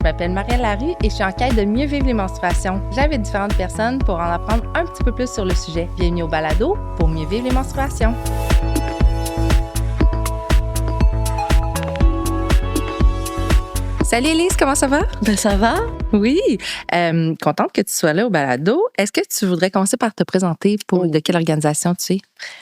Je m'appelle Marielle Larue et je suis en quête de mieux vivre les menstruations. J'invite différentes personnes pour en apprendre un petit peu plus sur le sujet. Bienvenue au balado pour mieux vivre les menstruations. Salut Elise, comment ça va? Ben ça va? Oui, contente que tu sois là au balado. Est-ce que tu voudrais commencer par te présenter de quelle organisation tu es?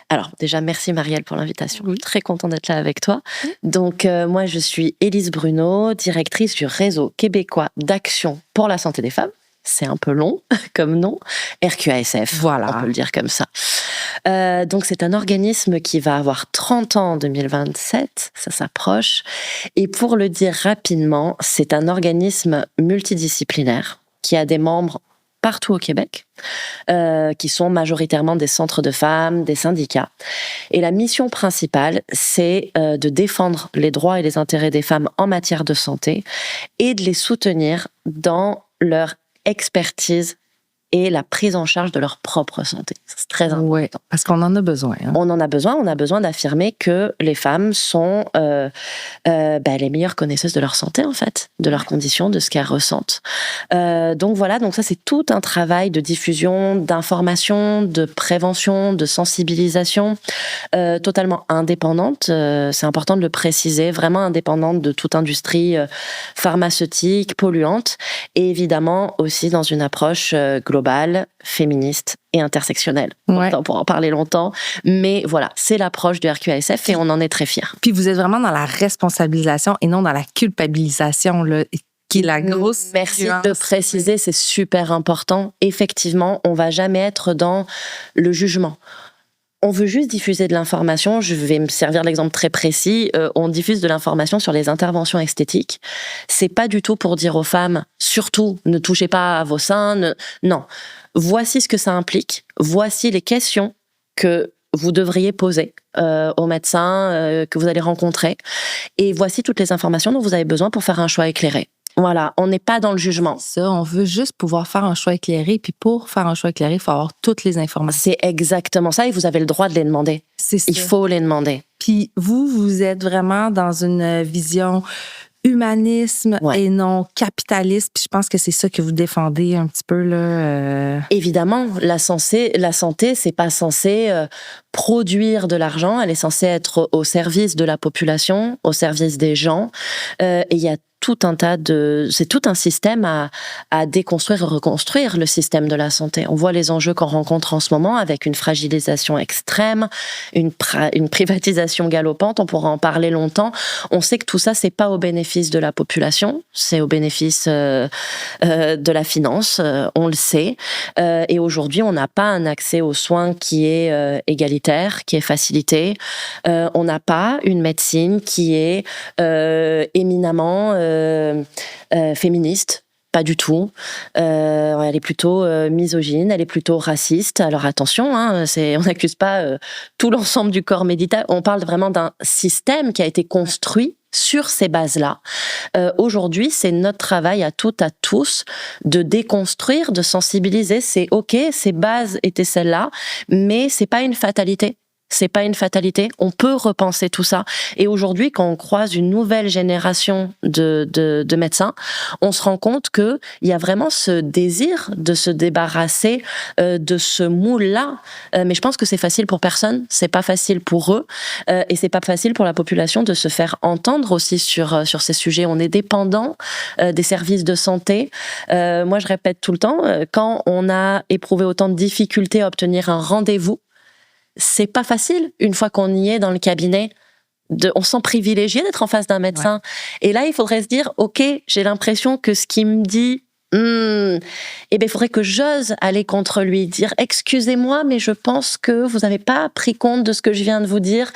Alors déjà, merci Marielle pour l'invitation. Oui. Très contente d'être là avec toi. Donc moi, je suis Élise Bruno, directrice du réseau québécois d'action pour la santé des femmes. C'est un peu long comme nom. RQASF, Voilà. on peut le dire comme ça. Donc c'est un organisme qui va avoir 30 ans en 2027, ça s'approche. Et pour le dire rapidement, c'est un organisme multidisciplinaire qui a des membres partout au Québec, qui sont majoritairement des centres de femmes, des syndicats. Et la mission principale, c'est de défendre les droits et les intérêts des femmes en matière de santé et de les soutenir dans leur expertise et la prise en charge de leur propre santé. C'est très important. Oui, parce qu'on en a besoin. Hein? On en a besoin. On a besoin d'affirmer que les femmes sont les meilleures connaisseuses de leur santé, en fait, de leurs conditions, de ce qu'elles ressentent. Donc voilà, donc ça, c'est tout un travail de diffusion, d'information, de prévention, de sensibilisation, totalement indépendante. C'est important de le préciser, vraiment indépendante de toute industrie pharmaceutique, polluante, et évidemment aussi dans une approche globale, féministe et intersectionnelle. Ouais. On pourra en parler longtemps, mais voilà, c'est l'approche du RQASF et on en est très fiers. Puis vous êtes vraiment dans la responsabilisation et non dans la culpabilisation, là, qui est la grosse Merci nuance. de préciser, c'est super important. Effectivement, on va jamais être dans le jugement. On veut juste diffuser de l'information. Je vais me servir l'exemple très précis. On diffuse de l'information sur les interventions esthétiques. C'est pas du tout pour dire aux femmes, surtout, ne touchez pas à vos seins. Non. Voici ce que ça implique. Voici les questions que vous devriez poser aux médecins que vous allez rencontrer. Et voici toutes les informations dont vous avez besoin pour faire un choix éclairé. Voilà, on n'est pas dans le jugement. Ça, on veut juste pouvoir faire un choix éclairé. Puis pour faire un choix éclairé, il faut avoir toutes les informations. C'est exactement ça et vous avez le droit de les demander. C'est ça. Il faut les demander. Puis vous êtes vraiment dans une vision humanisme et non capitaliste. Puis je pense que c'est ça que vous défendez un petit peu, là. Évidemment, la santé, c'est pas censé produire de l'argent. Elle est censée être au service de la population, au service des gens. Et il y a c'est tout un système à déconstruire et reconstruire, le système de la santé. On voit les enjeux qu'on rencontre en ce moment avec une fragilisation extrême, une privatisation galopante, on pourra en parler longtemps. On sait que tout ça, c'est pas au bénéfice de la population, c'est au bénéfice de la finance, on le sait. Et aujourd'hui, on n'a pas un accès aux soins qui est égalitaire, qui est facilité. On n'a pas une médecine qui est éminemment féministe, pas du tout. Elle est plutôt misogyne, elle est plutôt raciste. Alors attention, on n'accuse pas tout l'ensemble du corps médical. On parle vraiment d'un système qui a été construit sur ces bases-là. Aujourd'hui, c'est notre travail à toutes, à tous, de déconstruire, de sensibiliser. C'est OK, ces bases étaient celles-là, mais c'est pas une fatalité. C'est pas une fatalité. On peut repenser tout ça. Et aujourd'hui, quand on croise une nouvelle génération de médecins, on se rend compte que il y a vraiment ce désir de se débarrasser de ce moule-là. Mais je pense que c'est facile pour personne. C'est pas facile pour eux. Et c'est pas facile pour la population de se faire entendre aussi sur ces sujets. On est dépendant des services de santé. Moi, je répète tout le temps, quand on a éprouvé autant de difficultés à obtenir un rendez-vous, c'est pas facile, une fois qu'on y est dans le cabinet, on se sent privilégié d'être en face d'un médecin. Ouais. Et là, il faudrait se dire, OK, j'ai l'impression que ce qu'il me dit, il faudrait que j'ose aller contre lui, dire, excusez-moi, mais je pense que vous n'avez pas pris compte de ce que je viens de vous dire.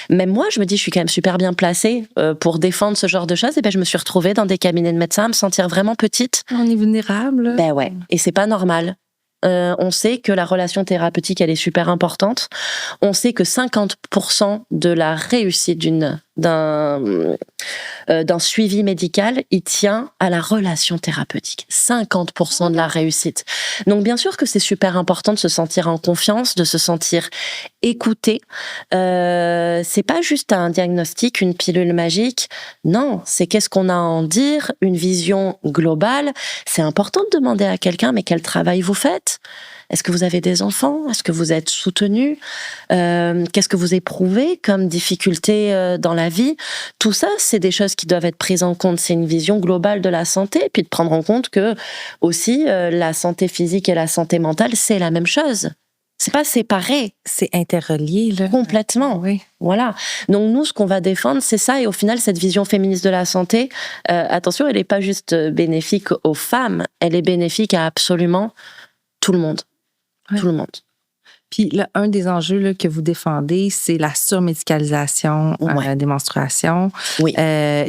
Même moi, je me dis, je suis quand même super bien placée pour défendre ce genre de choses. Et je me suis retrouvée dans des cabinets de médecins à me sentir vraiment petite. On est vulnérable. Ouais, et c'est pas normal. On sait que la relation thérapeutique, elle est super importante. On sait que 50% de la réussite d'une d'un suivi médical, il tient à la relation thérapeutique. 50% de la réussite. Donc bien sûr que c'est super important de se sentir en confiance, de se sentir écouté. C'est pas juste un diagnostic, une pilule magique. Non, c'est qu'est-ce qu'on a à en dire, une vision globale. C'est important de demander à quelqu'un, mais quel travail vous faites ? Est-ce que vous avez des enfants ? Est-ce que vous êtes soutenu ? Qu'est-ce que vous éprouvez comme difficulté dans la vie ? Tout ça, c'est des choses qui doivent être prises en compte. C'est une vision globale de la santé, et puis de prendre en compte que aussi la santé physique et la santé mentale, c'est la même chose. C'est pas séparé. C'est interrelié, là. Complètement. Oui. Voilà. Donc nous, ce qu'on va défendre, c'est ça. Et au final, cette vision féministe de la santé, attention, elle n'est pas juste bénéfique aux femmes, elle est bénéfique à absolument tout le monde. Ouais. Tout le monde. Puis là, un des enjeux là, que vous défendez, c'est la surmédicalisation des menstruations. Oui,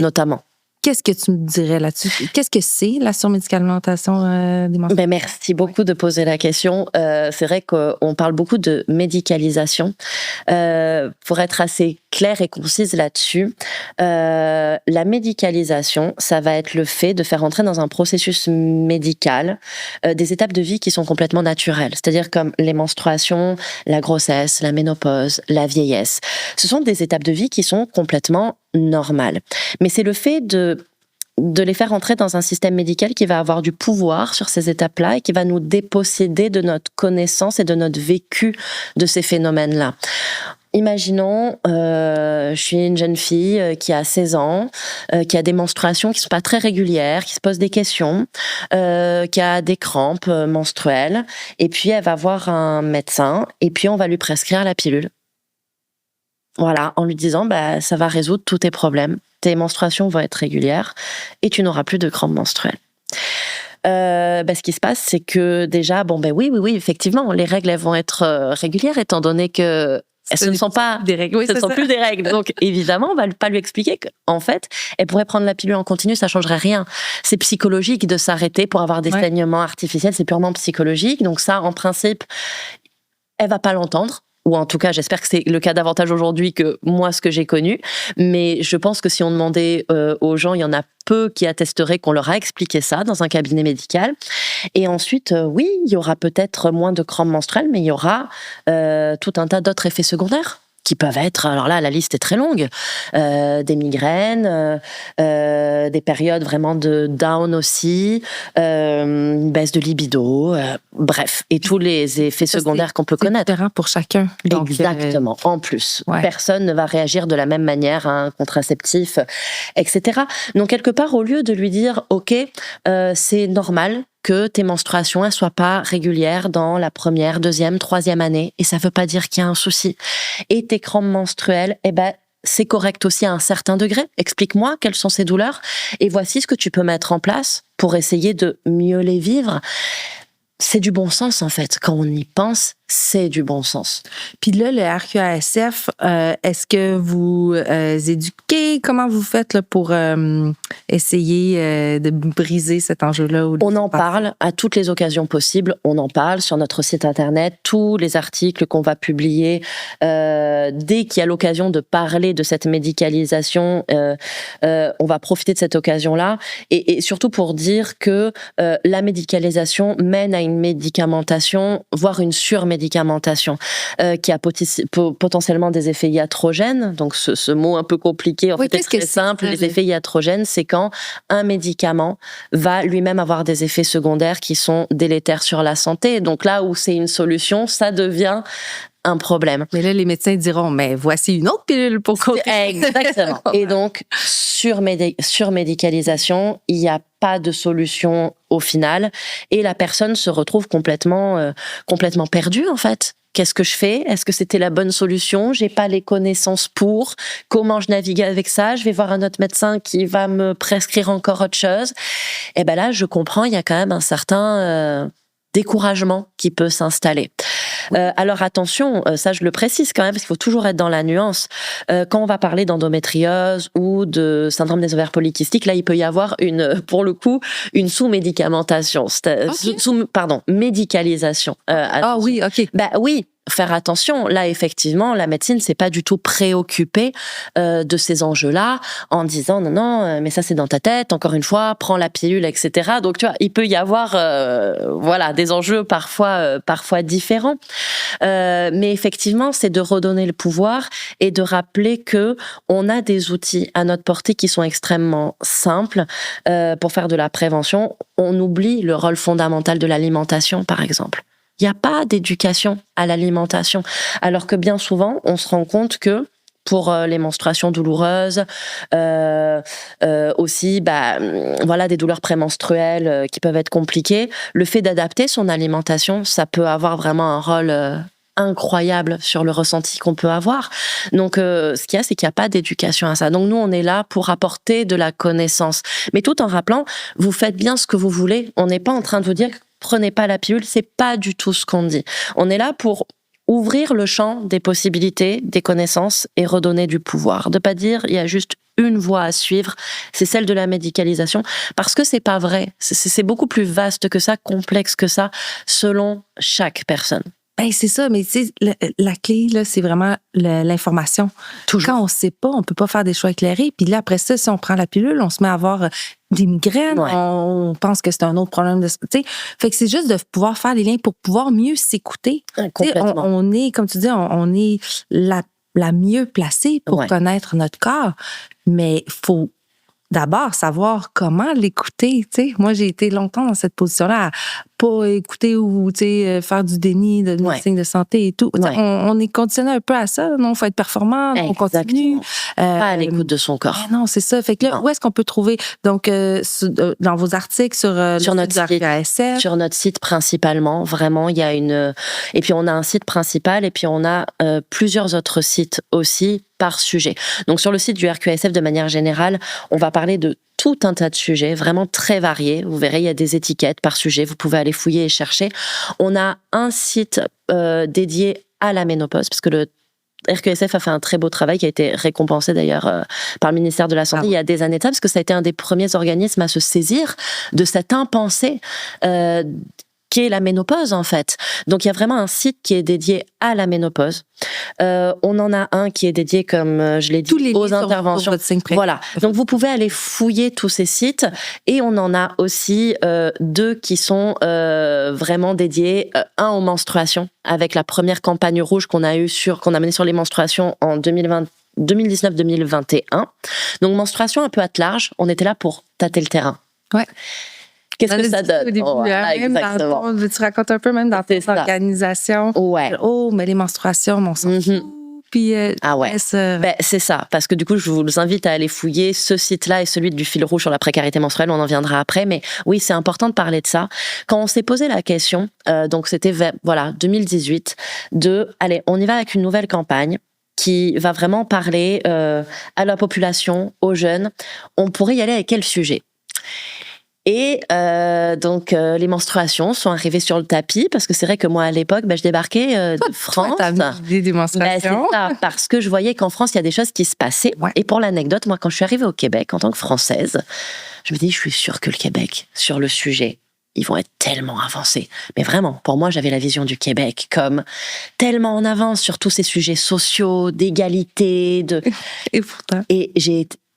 notamment. Qu'est-ce que tu me dirais là-dessus? Qu'est-ce que c'est la surmédicalisation des menstruations? Ben merci beaucoup de poser la question. C'est vrai qu'on parle beaucoup de médicalisation. Pour être assez claire et concise là-dessus, la médicalisation, ça va être le fait de faire entrer dans un processus médical des étapes de vie qui sont complètement naturelles, c'est-à-dire comme les menstruations, la grossesse, la ménopause, la vieillesse. Ce sont des étapes de vie qui sont complètement normales. Mais c'est le fait de les faire entrer dans un système médical qui va avoir du pouvoir sur ces étapes-là et qui va nous déposséder de notre connaissance et de notre vécu de ces phénomènes-là. Imaginons, je suis une jeune fille qui a 16 ans, qui a des menstruations qui ne sont pas très régulières, qui se pose des questions, qui a des crampes menstruelles, et puis elle va voir un médecin, et puis on va lui prescrire la pilule. Voilà, en lui disant, ça va résoudre tous tes problèmes. Tes menstruations vont être régulières et tu n'auras plus de crampes menstruelles. Ce qui se passe, c'est que déjà, oui, effectivement, les règles elles vont être régulières étant donné que ce ne sont pas des règles. Oui, ce ne sont plus des règles. Donc évidemment, on va pas lui expliquer qu'en fait, elle pourrait prendre la pilule en continu, ça changerait rien. C'est psychologique de s'arrêter pour avoir des saignements artificiels, c'est purement psychologique. Donc ça, en principe, elle va pas l'entendre. Ou en tout cas, j'espère que c'est le cas davantage aujourd'hui que moi, ce que j'ai connu. Mais je pense que si on demandait aux gens, il y en a peu qui attesteraient qu'on leur a expliqué ça dans un cabinet médical. Et ensuite, oui, il y aura peut-être moins de crampes menstruelles, mais il y aura tout un tas d'autres effets secondaires qui peuvent être, alors là, la liste est très longue, des migraines, des périodes vraiment de down aussi, une baisse de libido, bref, et tous les effets secondaires qu'on peut connaître. C'est différent pour chacun. Donc, exactement, en plus. Personne ne va réagir de la même manière à un contraceptif, etc. Donc, quelque part, au lieu de lui dire, OK, c'est normal que tes menstruations ne soient pas régulières dans la première, deuxième, troisième année, et ça ne veut pas dire qu'il y a un souci. Et tes crampes menstruelles, c'est correct aussi à un certain degré. Explique-moi quelles sont ces douleurs, et voici ce que tu peux mettre en place pour essayer de mieux les vivre. C'est du bon sens, en fait. Quand on y pense, c'est du bon sens. Puis là, le RQASF, est-ce que vous éduquez? Comment vous faites là, pour essayer de briser cet enjeu-là? On en parle à toutes les occasions possibles. On en parle sur notre site internet. Tous les articles qu'on va publier, dès qu'il y a l'occasion de parler de cette médicalisation, on va profiter de cette occasion-là. Et surtout pour dire que la médicalisation mène à une médicamentation, voire une surmédication, qui a potentiellement des effets iatrogènes. Donc, ce mot un peu compliqué, en fait, est très simple. Les effets iatrogènes, c'est quand un médicament va lui-même avoir des effets secondaires qui sont délétères sur la santé. Donc là où c'est une solution, ça devient un problème. Mais là, les médecins diront, mais voici une autre pilule pour corriger. Exactement. Et donc, surmédicalisation, il n'y a pas de solution au final. Et la personne se retrouve complètement perdue, en fait. Qu'est-ce que je fais? Est-ce que c'était la bonne solution? J'ai pas les connaissances pour. Comment je navigue avec ça? Je vais voir un autre médecin qui va me prescrire encore autre chose. Et là, je comprends, il y a quand même un certain découragement qui peut s'installer. Alors attention, ça je le précise quand même, parce qu'il faut toujours être dans la nuance. Quand on va parler d'endométriose ou de syndrome des ovaires polykystiques, là il peut y avoir pour le coup, une sous-médicamentation, médicalisation. Oui, ok. Oui, faire attention. Là, effectivement, la médecine s'est pas du tout préoccupée de ces enjeux-là en disant non, mais ça c'est dans ta tête. Encore une fois, prends la pilule, etc. Donc tu vois, il peut y avoir des enjeux parfois différents. Mais effectivement, c'est de redonner le pouvoir et de rappeler que on a des outils à notre portée qui sont extrêmement simples pour faire de la prévention. On oublie le rôle fondamental de l'alimentation, par exemple. Il n'y a pas d'éducation à l'alimentation. Alors que bien souvent, on se rend compte que pour les menstruations douloureuses, aussi, des douleurs prémenstruelles qui peuvent être compliquées, le fait d'adapter son alimentation, ça peut avoir vraiment un rôle incroyable sur le ressenti qu'on peut avoir. Donc, ce qu'il y a, c'est qu'il n'y a pas d'éducation à ça. Donc, nous, on est là pour apporter de la connaissance. Mais tout en rappelant, vous faites bien ce que vous voulez. On n'est pas en train de vous dire prenez pas la pilule, c'est pas du tout ce qu'on dit. On est là pour ouvrir le champ des possibilités, des connaissances et redonner du pouvoir. De pas dire il y a juste une voie à suivre, c'est celle de la médicalisation, parce que c'est pas vrai. C'est beaucoup plus vaste que ça, complexe que ça, selon chaque personne. Ben, c'est ça, mais tu sais, la clé, là, c'est vraiment l'information. Toujours. Quand on sait pas, on peut pas faire des choix éclairés. Puis là, après ça, si on prend la pilule, on se met à avoir des migraines, on pense que c'est un autre problème de... Tu sais, fait que c'est juste de pouvoir faire les liens pour pouvoir mieux s'écouter. Complètement. On est, comme tu dis, on est la mieux placée pour connaître notre corps, mais faut d'abord savoir comment l'écouter, tu sais. Moi, j'ai été longtemps dans cette position-là, à pas écouter ou, tu sais, faire du déni de médecine de santé et tout. On est conditionné un peu à ça, non? Il faut être performant, on continue. Pas à l'écoute de son corps. Non, c'est ça. Fait que là, où est-ce qu'on peut trouver, donc, dans vos articles sur notre site RQASF? Sur notre site principalement, vraiment, il y a et puis on a un site principal et puis on a plusieurs autres sites aussi par sujet. Donc sur le site du RQASF, de manière générale, on va parler de tout un tas de sujets, vraiment très variés. Vous verrez, il y a des étiquettes par sujet, vous pouvez aller fouiller et chercher. On a un site dédié à la ménopause, parce que le RQASF a fait un très beau travail qui a été récompensé d'ailleurs par le ministère de la Santé il y a des années de ça, parce que ça a été un des premiers organismes à se saisir de cette impensée qu'est la ménopause en fait. Donc il y a vraiment un site qui est dédié à la ménopause. On en a un qui est dédié, comme je l'ai dit, aux interventions. Voilà. Donc vous pouvez aller fouiller tous ces sites et on en a aussi deux qui sont vraiment dédiés, un aux menstruations avec la première campagne rouge qu'on a menée sur les menstruations en 2019-2021. Donc menstruation un peu à large, on était là pour tâter le terrain. Ouais. Qu'est-ce que ça donne? Exactement. Tu racontes un peu même dans tes organisations. Ouais. Oh, mais les menstruations, on s'en fout. Puis, c'est ça, parce que du coup, je vous invite à aller fouiller ce site-là et celui du fil rouge sur la précarité menstruelle, on en viendra après, mais oui, c'est important de parler de ça. Quand on s'est posé la question, donc c'était 2018, allez, on y va avec une nouvelle campagne qui va vraiment parler à la population, aux jeunes. On pourrait y aller avec quel sujet? Et donc les menstruations sont arrivées sur le tapis, parce que c'est vrai que moi à l'époque, je débarquais de France. T'as l'idée des menstruations. C'est ça, parce que je voyais qu'en France il y a des choses qui se passaient. Et pour l'anecdote, moi quand je suis arrivée au Québec en tant que Française, je me dis je suis sûre que le Québec sur le sujet, ils vont être tellement avancés. Mais vraiment, pour moi, j'avais la vision du Québec comme tellement en avance sur tous ces sujets sociaux, d'égalité, Et pourtant. Et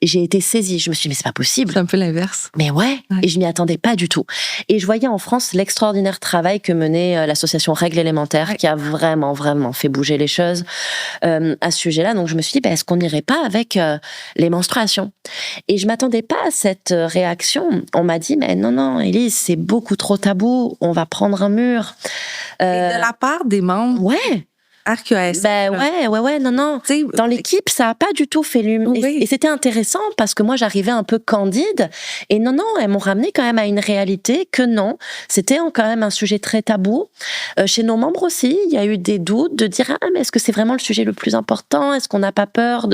j'ai été saisie. Je me suis dit, mais c'est pas possible. C'est un peu l'inverse. Mais ouais. Et je m'y attendais pas du tout. Et je voyais en France l'extraordinaire travail que menait l'association Règles élémentaires, qui a vraiment, vraiment fait bouger les choses à ce sujet-là. Donc je me suis dit, est-ce qu'on n'irait pas avec les menstruations? Et je m'attendais pas à cette réaction. On m'a dit, mais non, Élise, c'est beaucoup trop tabou. On va prendre un mur. Et de la part des membres. Ouais. RQASF. Non. Dans l'équipe, ça a pas du tout fait et c'était intéressant parce que moi, j'arrivais un peu candide. Et non, elles m'ont ramené quand même à une réalité que non, c'était quand même un sujet très tabou. Chez nos membres aussi, il y a eu des doutes de dire, mais est-ce que c'est vraiment le sujet le plus important? Est-ce qu'on n'a pas peur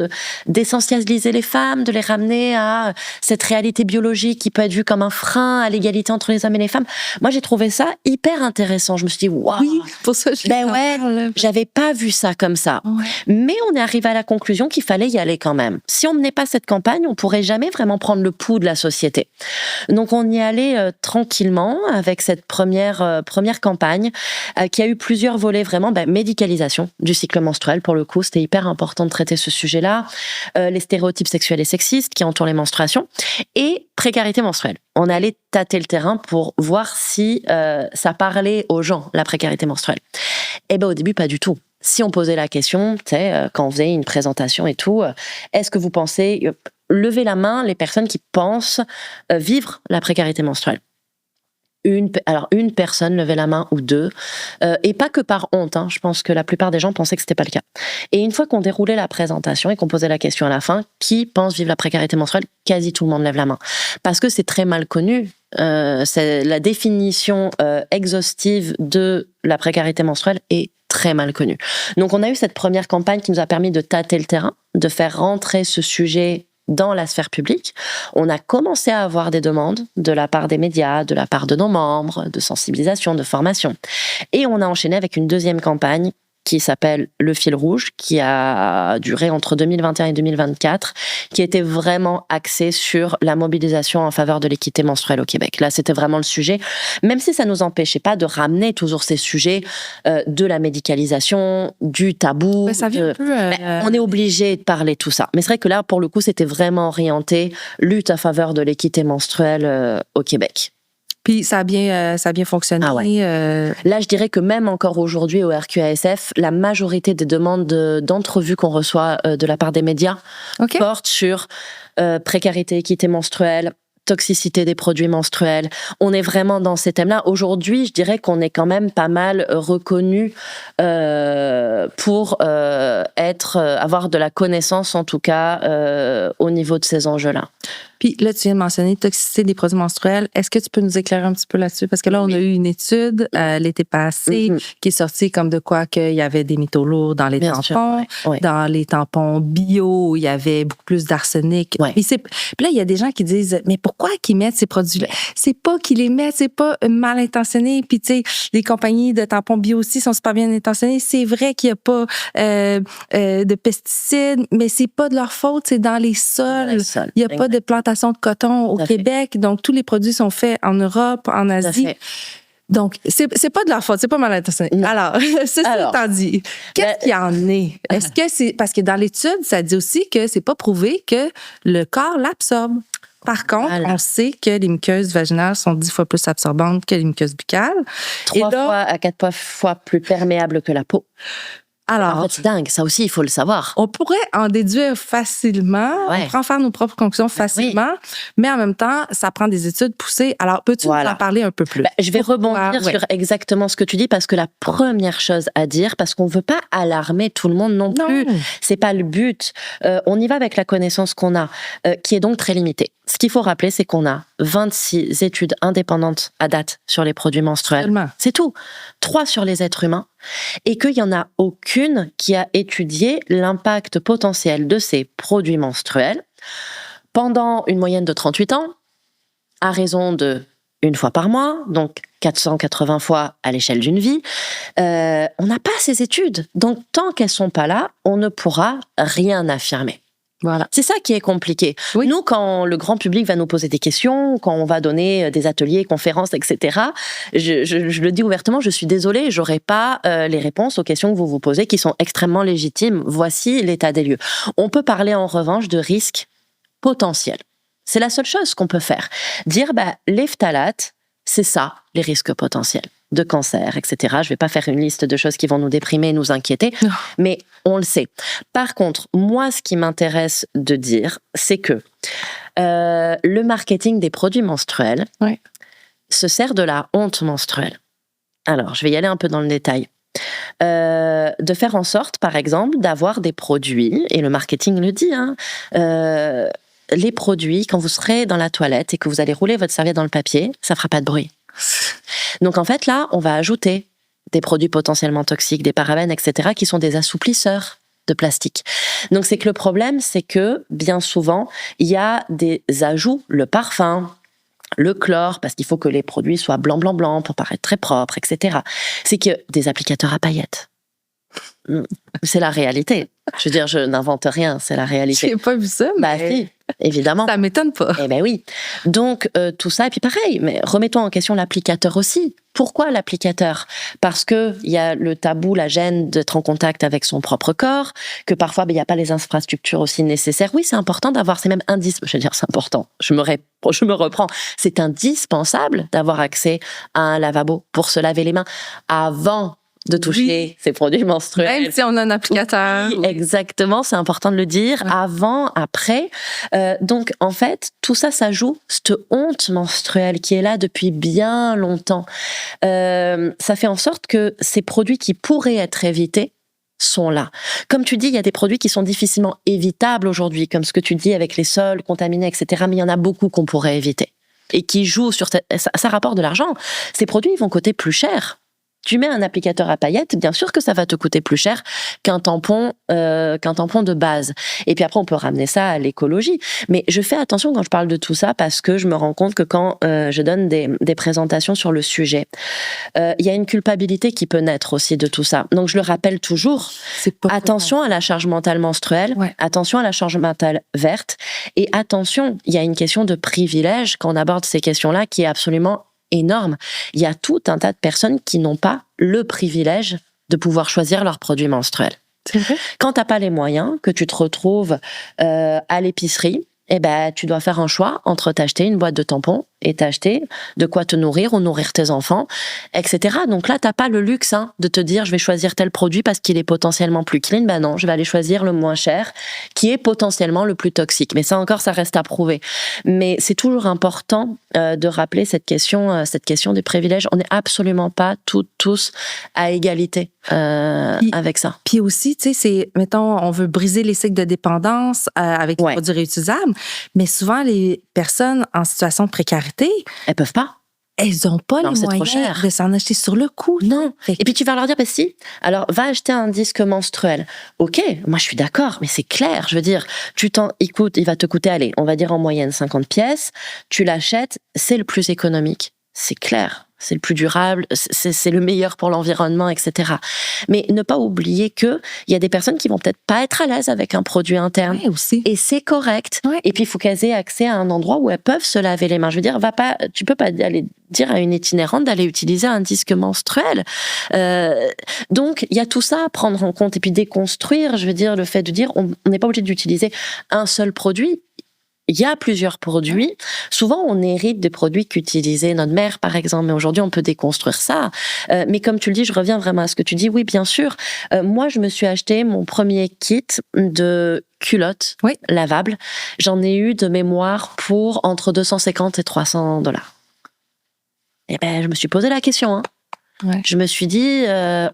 d'essentialiser les femmes, de les ramener à cette réalité biologique qui peut être vue comme un frein à l'égalité entre les hommes et les femmes? Moi, j'ai trouvé ça hyper intéressant. Je me suis dit, waouh. Oui, pour ça, j'avais pas pas vu ça comme ça. Mais on est arrivé à la conclusion qu'il fallait y aller quand même. Si on menait pas cette campagne, on pourrait jamais vraiment prendre le pouls de la société. Donc on y allait tranquillement avec cette première campagne qui a eu plusieurs volets vraiment. Médicalisation du cycle menstruel, pour le coup, c'était hyper important de traiter ce sujet-là. Les stéréotypes sexuels et sexistes qui entourent les menstruations et précarité menstruelle. On allait tâter le terrain pour voir si ça parlait aux gens, la précarité menstruelle. Et au début, pas du tout. Si on posait la question, quand on faisait une présentation et tout, est-ce que vous pensez, levez la main les personnes qui pensent vivre la précarité menstruelle. Une personne levait la main ou deux, et pas que par honte. Je pense que la plupart des gens pensaient que c'était pas le cas. Et une fois qu'on déroulait la présentation et qu'on posait la question à la fin, qui pense vivre la précarité menstruelle, quasi tout le monde lève la main, parce que c'est très mal connu. C'est la définition exhaustive de la précarité menstruelle est très mal connue. Donc on a eu cette première campagne qui nous a permis de tâter le terrain, de faire rentrer ce sujet dans la sphère publique. On a commencé à avoir des demandes de la part des médias, de la part de nos membres, de sensibilisation, de formation. Et on a enchaîné avec une deuxième campagne qui s'appelle Le Fil Rouge, qui a duré entre 2021 et 2024, qui était vraiment axée sur la mobilisation en faveur de l'équité menstruelle au Québec. Là, c'était vraiment le sujet, même si ça ne nous empêchait pas de ramener toujours ces sujets de la médicalisation, du tabou. Ça vient un peu, on est obligé de parler de tout ça. Mais c'est vrai que là, pour le coup, c'était vraiment orienté lutte à faveur de l'équité menstruelle au Québec. Puis ça a bien fonctionné. Là, je dirais que même encore aujourd'hui au RQASF, la majorité des demandes d'entrevues qu'on reçoit de la part des médias portent sur précarité, équité menstruelle, toxicité des produits menstruels. On est vraiment dans ces thèmes-là. Aujourd'hui, je dirais qu'on est quand même pas mal reconnu pour avoir de la connaissance, en tout cas, au niveau de ces enjeux-là. Puis là, tu viens de mentionner toxicité des produits menstruels. Est-ce que tu peux nous éclairer un petit peu là-dessus? Parce que là, on a eu une étude l'été passé qui est sortie comme de quoi qu'il y avait des métaux lourds dans les tampons. Dans les tampons bio, il y avait beaucoup plus d'arsenic. Puis là, il y a des gens qui disent, mais pourquoi qu'ils mettent ces produits-là? C'est pas qu'ils les mettent, c'est pas mal intentionné. Puis tu sais, les compagnies de tampons bio aussi sont super bien intentionnées. C'est vrai qu'il y a pas de pesticides, mais c'est pas de leur faute, c'est dans les sols. Il y a pas de plantation de coton au Québec. Donc, tous les produits sont faits en Europe, en Asie. Donc, c'est pas de leur faute, c'est pas mal intentionné. Alors, ceci étant dit, qu'est-ce qu'il y en est? Est-ce que c'est... Parce que dans l'étude, ça dit aussi que c'est pas prouvé que le corps l'absorbe. Par contre, on sait que les muqueuses vaginales sont 10 fois plus absorbantes que les muqueuses buccales. 3 fois à 4 fois plus perméables que la peau. Alors, en fait, c'est dingue. Ça aussi, il faut le savoir. On pourrait en déduire facilement. On pourrait en faire nos propres conclusions facilement. Mais en même temps, ça prend des études poussées. Alors, peux-tu nous en parler un peu plus? Je vais rebondir sur exactement ce que tu dis, parce que la première chose à dire, parce qu'on veut pas alarmer tout le monde non plus. C'est pas le but. On y va avec la connaissance qu'on a, qui est donc très limitée. Ce qu'il faut rappeler, c'est qu'on a 26 études indépendantes à date sur les produits menstruels. C'est tout. 3 sur les êtres humains. Et qu'il n'y en a aucune qui a étudié l'impact potentiel de ces produits menstruels pendant une moyenne de 38 ans, à raison de 1 fois par mois, donc 480 fois à l'échelle d'une vie. On n'a pas ces études. Donc, tant qu'elles ne sont pas là, on ne pourra rien affirmer. Voilà. C'est ça qui est compliqué. Nous, quand le grand public va nous poser des questions, quand on va donner des ateliers, conférences, etc., je le dis ouvertement, je suis désolée, j'aurai pas les réponses aux questions que vous vous posez, qui sont extrêmement légitimes. Voici l'état des lieux. On peut parler en revanche de risques potentiels. C'est la seule chose qu'on peut faire. Dire, les phtalates, c'est ça, les risques potentiels de cancer, etc. Je vais pas faire une liste de choses qui vont nous déprimer, nous inquiéter, mais on le sait. Par contre, moi, ce qui m'intéresse de dire, c'est que le marketing des produits menstruels se sert de la honte menstruelle. Alors, je vais y aller un peu dans le détail. De faire en sorte, par exemple, d'avoir des produits, et le marketing le dit, les produits, quand vous serez dans la toilette et que vous allez rouler votre serviette dans le papier, ça fera pas de bruit. Donc en fait là, on va ajouter des produits potentiellement toxiques, des parabènes, etc., qui sont des assouplisseurs de plastique. Donc c'est que le problème, c'est que bien souvent, il y a des ajouts, le parfum, le chlore, parce qu'il faut que les produits soient blanc pour paraître très propres, etc. C'est que des applicateurs à paillettes. C'est la réalité. Je veux dire, je n'invente rien, c'est la réalité. J'ai pas vu ça, Bah mais si, évidemment. ça m'étonne pas. Eh ben oui. Donc, tout ça, et puis pareil, mais remets-toi en question l'applicateur aussi. Pourquoi l'applicateur ? Parce que il y a le tabou, la gêne d'être en contact avec son propre corps, que parfois, il n'y a pas les infrastructures aussi nécessaires. Oui, c'est important d'avoir, c'est même indispensable. Je veux dire, c'est important. Je me reprends. C'est indispensable d'avoir accès à un lavabo pour se laver les mains avant de toucher ces produits menstruels. Même si on a un applicateur. Oui, exactement, c'est important de le dire. Ouais. Avant, après. Donc, en fait, tout ça, ça joue cette honte menstruelle qui est là depuis bien longtemps. Ça fait en sorte que ces produits qui pourraient être évités sont là. Comme tu dis, il y a des produits qui sont difficilement évitables aujourd'hui, comme ce que tu dis avec les sols contaminés, etc. Mais il y en a beaucoup qu'on pourrait éviter et qui jouent sur ça rapporte de l'argent. Ces produits, ils vont coûter plus cher. Tu mets un applicateur à paillettes, bien sûr que ça va te coûter plus cher qu'un tampon de base. Et puis après, on peut ramener ça à l'écologie. Mais je fais attention quand je parle de tout ça parce que je me rends compte que quand je donne des présentations sur le sujet, il y a une culpabilité qui peut naître aussi de tout ça. Donc je le rappelle toujours, attention à la charge mentale menstruelle, attention à la charge mentale verte, et attention, il y a une question de privilège quand on aborde ces questions-là qui est absolument énorme. Il y a tout un tas de personnes qui n'ont pas le privilège de pouvoir choisir leurs produits menstruels. C'est vrai? Quand tu n'as pas les moyens, que tu te retrouves à l'épicerie, eh ben, tu dois faire un choix entre t'acheter une boîte de tampons et t'acheter de quoi te nourrir ou nourrir tes enfants, etc. Donc là, t'as pas le luxe de te dire je vais choisir tel produit parce qu'il est potentiellement plus clean. Ben non, je vais aller choisir le moins cher qui est potentiellement le plus toxique. Mais ça encore, ça reste à prouver. Mais c'est toujours important de rappeler cette question des privilèges. On n'est absolument pas tous à égalité avec ça. Puis aussi, tu sais, c'est, mettons, on veut briser les cycles de dépendance avec les produits réutilisables, mais souvent, les personnes en situation de précarité, elles peuvent pas. Elles n'ont pas les moyens de s'en acheter sur le coup. Non. Et puis tu vas leur dire, bah si, alors va acheter un disque menstruel. Ok, moi je suis d'accord, mais c'est clair. Je veux dire, il va te coûter, allez, on va dire en moyenne 50 pièces. Tu l'achètes, c'est le plus économique. C'est clair. C'est le plus durable, c'est le meilleur pour l'environnement, etc. Mais ne pas oublier qu'il y a des personnes qui vont peut-être pas être à l'aise avec un produit interne. Oui, aussi. Et c'est correct. Oui. Et puis, il faut qu'elles aient accès à un endroit où elles peuvent se laver les mains. Je veux dire, tu peux pas aller dire à une itinérante d'aller utiliser un disque menstruel. Donc, il y a tout ça à prendre en compte et puis déconstruire. Je veux dire, le fait de dire, on n'est pas obligé d'utiliser un seul produit. Il y a plusieurs produits. Souvent, on hérite des produits qu'utilisait notre mère, par exemple. Mais aujourd'hui, on peut déconstruire ça. Mais comme tu le dis, je reviens vraiment à ce que tu dis. Oui, bien sûr. Moi, je me suis acheté mon premier kit de culottes lavables. J'en ai eu de mémoire pour entre 250 et $300. Et ben, je me suis posé la question, Ouais. Je me suis dit,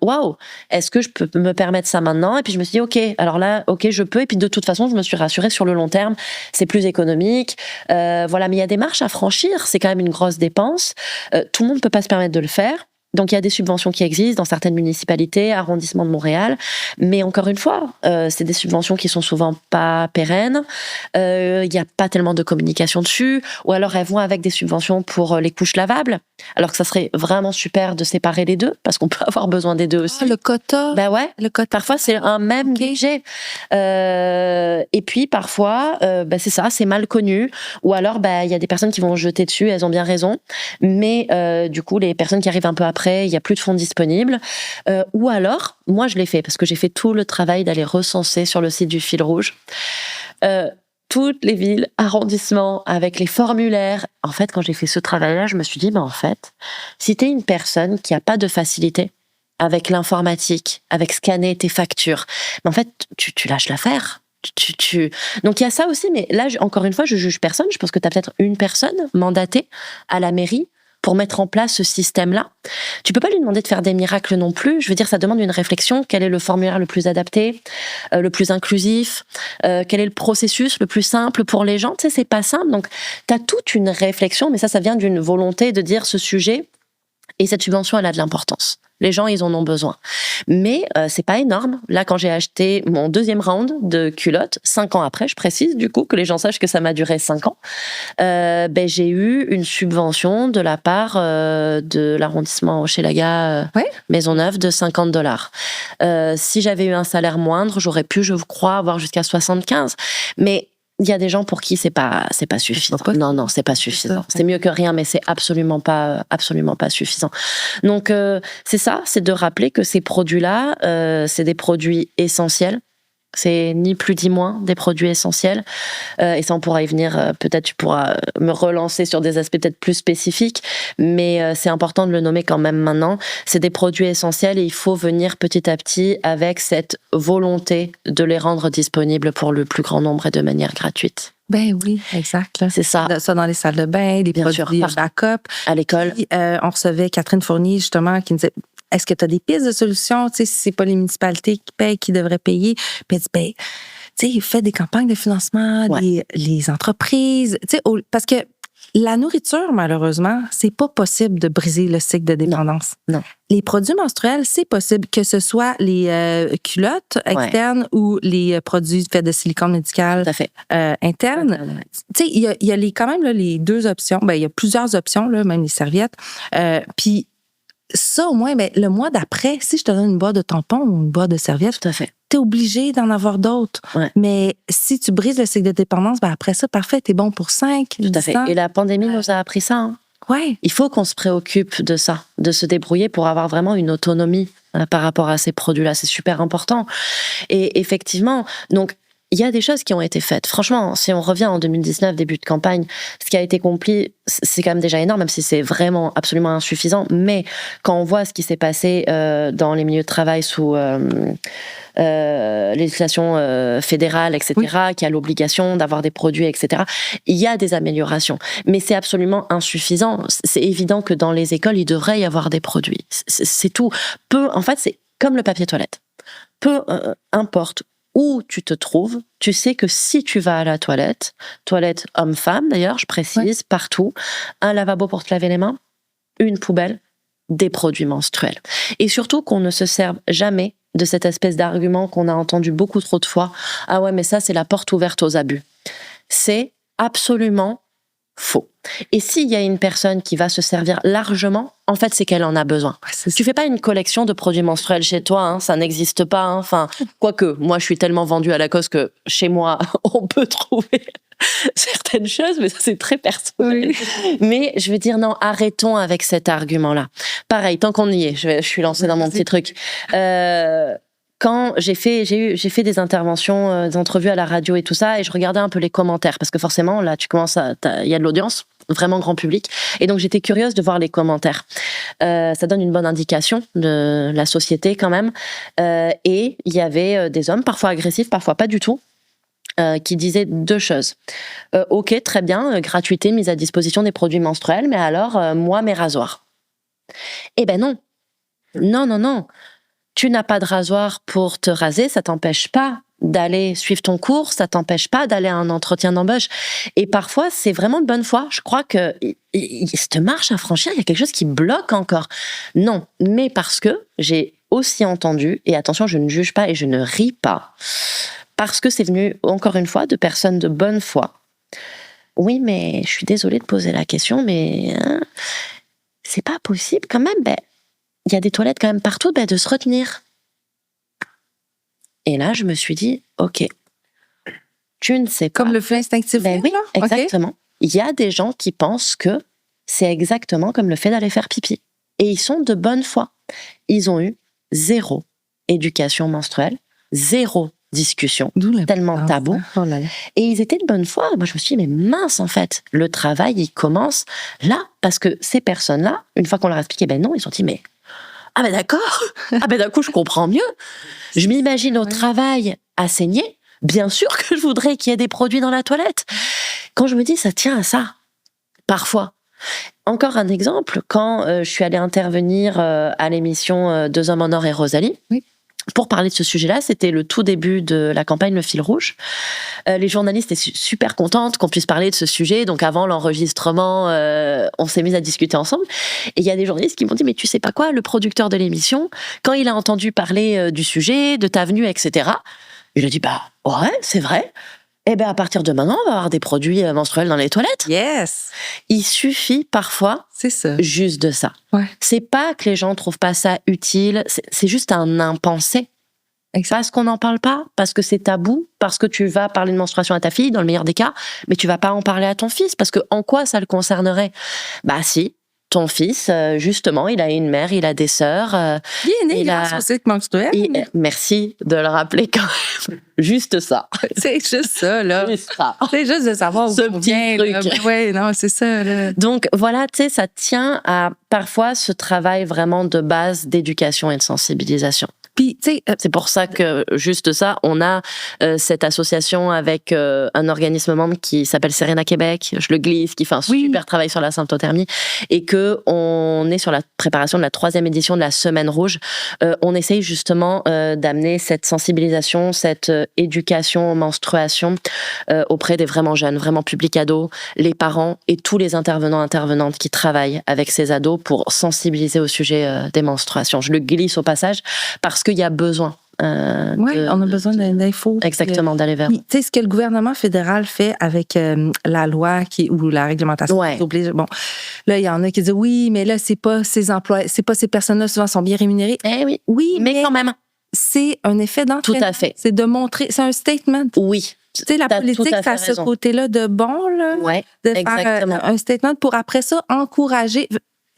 waouh, est-ce que je peux me permettre ça maintenant ? Et puis je me suis dit, ok, alors là, ok, je peux. Et puis de toute façon, je me suis rassurée sur le long terme, c'est plus économique. Voilà, mais il y a des marches à franchir, c'est quand même une grosse dépense. Tout le monde ne peut pas se permettre de le faire. Donc, il y a des subventions qui existent dans certaines municipalités, arrondissements de Montréal. Mais encore une fois, c'est des subventions qui sont souvent pas pérennes. Il n'y a pas tellement de communication dessus. Ou alors, elles vont avec des subventions pour les couches lavables. Alors que ça serait vraiment super de séparer les deux, parce qu'on peut avoir besoin des deux aussi. Ah, le quota. Ben ouais. Le quota. Parfois, c'est un même budget. Et puis, parfois, c'est ça, c'est mal connu. Ou alors, il y a des personnes qui vont jeter dessus, elles ont bien raison. Mais du coup, les personnes qui arrivent un peu après, il n'y a plus de fonds disponibles. Ou alors, moi je l'ai fait, parce que j'ai fait tout le travail d'aller recenser sur le site du Fil Rouge toutes les villes, arrondissements, avec les formulaires. En fait, quand j'ai fait ce travail-là, je me suis dit, en fait, si tu es une personne qui n'a pas de facilité avec l'informatique, avec scanner tes factures, en fait, tu lâches l'affaire. Donc il y a ça aussi, mais là, encore une fois, je juge personne. Je pense que tu as peut-être une personne mandatée à la mairie pour mettre en place ce système-là. Tu peux pas lui demander de faire des miracles non plus. Je veux dire, ça demande une réflexion. Quel est le formulaire le plus adapté, le plus inclusif, quel est le processus le plus simple pour les gens. Tu sais, c'est pas simple. Donc, tu as toute une réflexion, mais ça vient d'une volonté de dire ce sujet et cette subvention, elle a de l'importance. Les gens, ils en ont besoin. Mais c'est pas énorme. Là, quand j'ai acheté mon deuxième round de culottes, 5 ans après, je précise du coup que les gens sachent que ça m'a duré 5 ans, j'ai eu une subvention de la part de l'arrondissement Hochelaga Maisonneuve de $50. Si j'avais eu un salaire moindre, j'aurais pu, je crois, avoir jusqu'à 75. Mais il y a des gens pour qui c'est pas suffisant. Non, c'est pas suffisant. C'est mieux que rien, mais c'est absolument pas suffisant. Donc c'est ça, c'est de rappeler que ces produits-là, c'est des produits essentiels. C'est ni plus ni moins des produits essentiels. Et ça, on pourra y venir. Peut-être tu pourras me relancer sur des aspects peut-être plus spécifiques, mais c'est important de le nommer quand même maintenant. C'est des produits essentiels et il faut venir petit à petit avec cette volonté de les rendre disponibles pour le plus grand nombre et de manière gratuite. Ben oui, exact. Là. C'est ça. Ça dans les salles de bain, les produits backup. À l'école. Puis, on recevait Catherine Fournier, justement, qui nous disait, est-ce que tu as des pistes de solutions? Tu sais, si c'est pas les municipalités qui payent, qui devraient payer. Puis elle dit, tu sais, faites des campagnes de financement, les entreprises. Tu sais, parce que la nourriture, malheureusement, c'est pas possible de briser le cycle de dépendance. Non. Les produits menstruels, c'est possible, que ce soit les culottes externes ou les produits faits de silicone médical interne. Tu sais, il y a quand même là, les deux options. Ben, il y a plusieurs options, là, même les serviettes. Puis ça, au moins, le mois d'après, si je te donne une boîte de tampons ou une boîte de serviettes, t'es obligé d'en avoir d'autres. Ouais. Mais si tu brises le cycle de dépendance, après ça, parfait, t'es bon pour 5, Tout à fait. Et la pandémie nous a appris ça. Hein. Ouais. Il faut qu'on se préoccupe de ça, de se débrouiller pour avoir vraiment une autonomie par rapport à ces produits-là. C'est super important. Et effectivement, donc, il y a des choses qui ont été faites. Franchement, si on revient en 2019, début de campagne, ce qui a été accompli, c'est quand même déjà énorme, même si c'est vraiment absolument insuffisant. Mais quand on voit ce qui s'est passé dans les milieux de travail sous législation fédérale, etc., qui a l'obligation d'avoir des produits, etc., il y a des améliorations. Mais c'est absolument insuffisant. C'est évident que dans les écoles, il devrait y avoir des produits. C'est tout. En fait, c'est comme le papier toilette. Peu importe où tu te trouves, tu sais que si tu vas à la toilette homme-femme d'ailleurs, je précise, partout, un lavabo pour te laver les mains, une poubelle, des produits menstruels. Et surtout qu'on ne se serve jamais de cette espèce d'argument qu'on a entendu beaucoup trop de fois. Ah ouais, mais ça, c'est la porte ouverte aux abus. C'est absolument faux. Et s'il y a une personne qui va se servir largement, en fait, c'est qu'elle en a besoin. Tu fais pas une collection de produits menstruels chez toi, hein, ça n'existe pas. Hein. Enfin, quoique, moi, je suis tellement vendue à Lacoste que chez moi, on peut trouver certaines choses, mais ça, c'est très personnel. Oui. Mais je veux dire, non, arrêtons avec cet argument-là. Pareil, tant qu'on y est, je suis lancée dans mon petit truc. Quand j'ai fait des interventions, des entrevues à la radio et tout ça, et je regardais un peu les commentaires, parce que forcément, là, il y a de l'audience, vraiment grand public, et donc j'étais curieuse de voir les commentaires. Ça donne une bonne indication de la société quand même, et il y avait des hommes, parfois agressifs, parfois pas du tout, qui disaient deux choses. Ok, très bien, gratuité, mise à disposition des produits menstruels, mais alors, moi, mes rasoirs. Eh ben non. Non. Tu n'as pas de rasoir pour te raser, ça t'empêche pas d'aller suivre ton cours, ça t'empêche pas d'aller à un entretien d'embauche. Et parfois, c'est vraiment de bonne foi. Je crois que cette marche à franchir, il y a quelque chose qui bloque encore. Non, mais parce que j'ai aussi entendu, et attention, je ne juge pas et je ne ris pas, parce que c'est venu, encore une fois, de personnes de bonne foi. Oui, mais je suis désolée de poser la question, mais c'est pas possible quand même. Il y a des toilettes quand même partout, de se retenir. Et là, je me suis dit, ok, tu ne sais pas. Comme le fait instinctivement. Oui, exactement. Okay. Il y a des gens qui pensent que c'est exactement comme le fait d'aller faire pipi. Et ils sont de bonne foi. Ils ont eu 0 éducation menstruelle, 0 discussion, tellement tabou. Oh là là. Et ils étaient de bonne foi. Moi, je me suis dit, mais mince, en fait, le travail, il commence là, parce que ces personnes-là, une fois qu'on leur a expliqué, non, ils ont dit, mais ah d'accord, d'un coup je comprends mieux. Je m'imagine au travail à saigner, bien sûr que je voudrais qu'il y ait des produits dans la toilette. Quand je me dis ça tient à ça, parfois. Encore un exemple, quand je suis allée intervenir à l'émission Deux hommes en or et Rosalie, pour parler de ce sujet-là. C'était le tout début de la campagne Le Fil Rouge. Les journalistes étaient super contentes qu'on puisse parler de ce sujet. Donc avant l'enregistrement, on s'est mis à discuter ensemble. Et il y a des journalistes qui m'ont dit, mais tu sais pas quoi, le producteur de l'émission, quand il a entendu parler du sujet, de ta venue, etc., il a dit, bah ouais, c'est vrai. Eh bien, à partir de maintenant, on va avoir des produits menstruels dans les toilettes. Yes! Il suffit parfois C'est ça. juste de ça. Ouais. C'est pas que les gens trouvent pas ça utile, c'est juste un impensé. Exact. Parce qu'on n'en parle pas, parce que c'est tabou, parce que tu vas parler de menstruation à ta fille, dans le meilleur des cas, mais tu vas pas en parler à ton fils, parce que en quoi ça le concernerait? Bah si, ton fils, justement, il a une mère, il a des sœurs. Il est né grâce au cycle menstruel. Merci de le rappeler quand même. Juste ça. C'est juste ça, là. Juste ça. C'est juste de savoir où Ce on petit vient. truc. Oui, non, c'est ça. Là. Donc voilà, tu sais, ça tient à parfois ce travail vraiment de base d'éducation et de sensibilisation. Puis, tu sais, c'est pour ça que, juste ça, on a cette association avec un organisme membre qui s'appelle Serena Québec, je le glisse, qui fait un super travail sur la symptothermie, et que on est sur la préparation de la 3e édition de la Semaine Rouge. On essaye justement d'amener cette sensibilisation, cette éducation aux menstruations auprès des vraiment jeunes, vraiment publics ados, les parents et tous les intervenantes qui travaillent avec ces ados pour sensibiliser au sujet des menstruations. Je le glisse au passage parce qu'il y a besoin. Oui, on a besoin d'infos. Exactement, d'aller vers. Tu sais, ce que le gouvernement fédéral fait avec la loi ou la réglementation qui oblige. Bon, là, il y en a qui disent oui, mais là, c'est pas ces emplois, c'est pas ces personnes-là souvent sont bien rémunérées. Eh oui. Oui, mais quand même. C'est un effet d'entraînement. Tout à fait. C'est de montrer, c'est un statement. Oui. Tu sais, la politique, ça a ce côté-là de bon, là. Ouais, de faire un statement pour après ça encourager.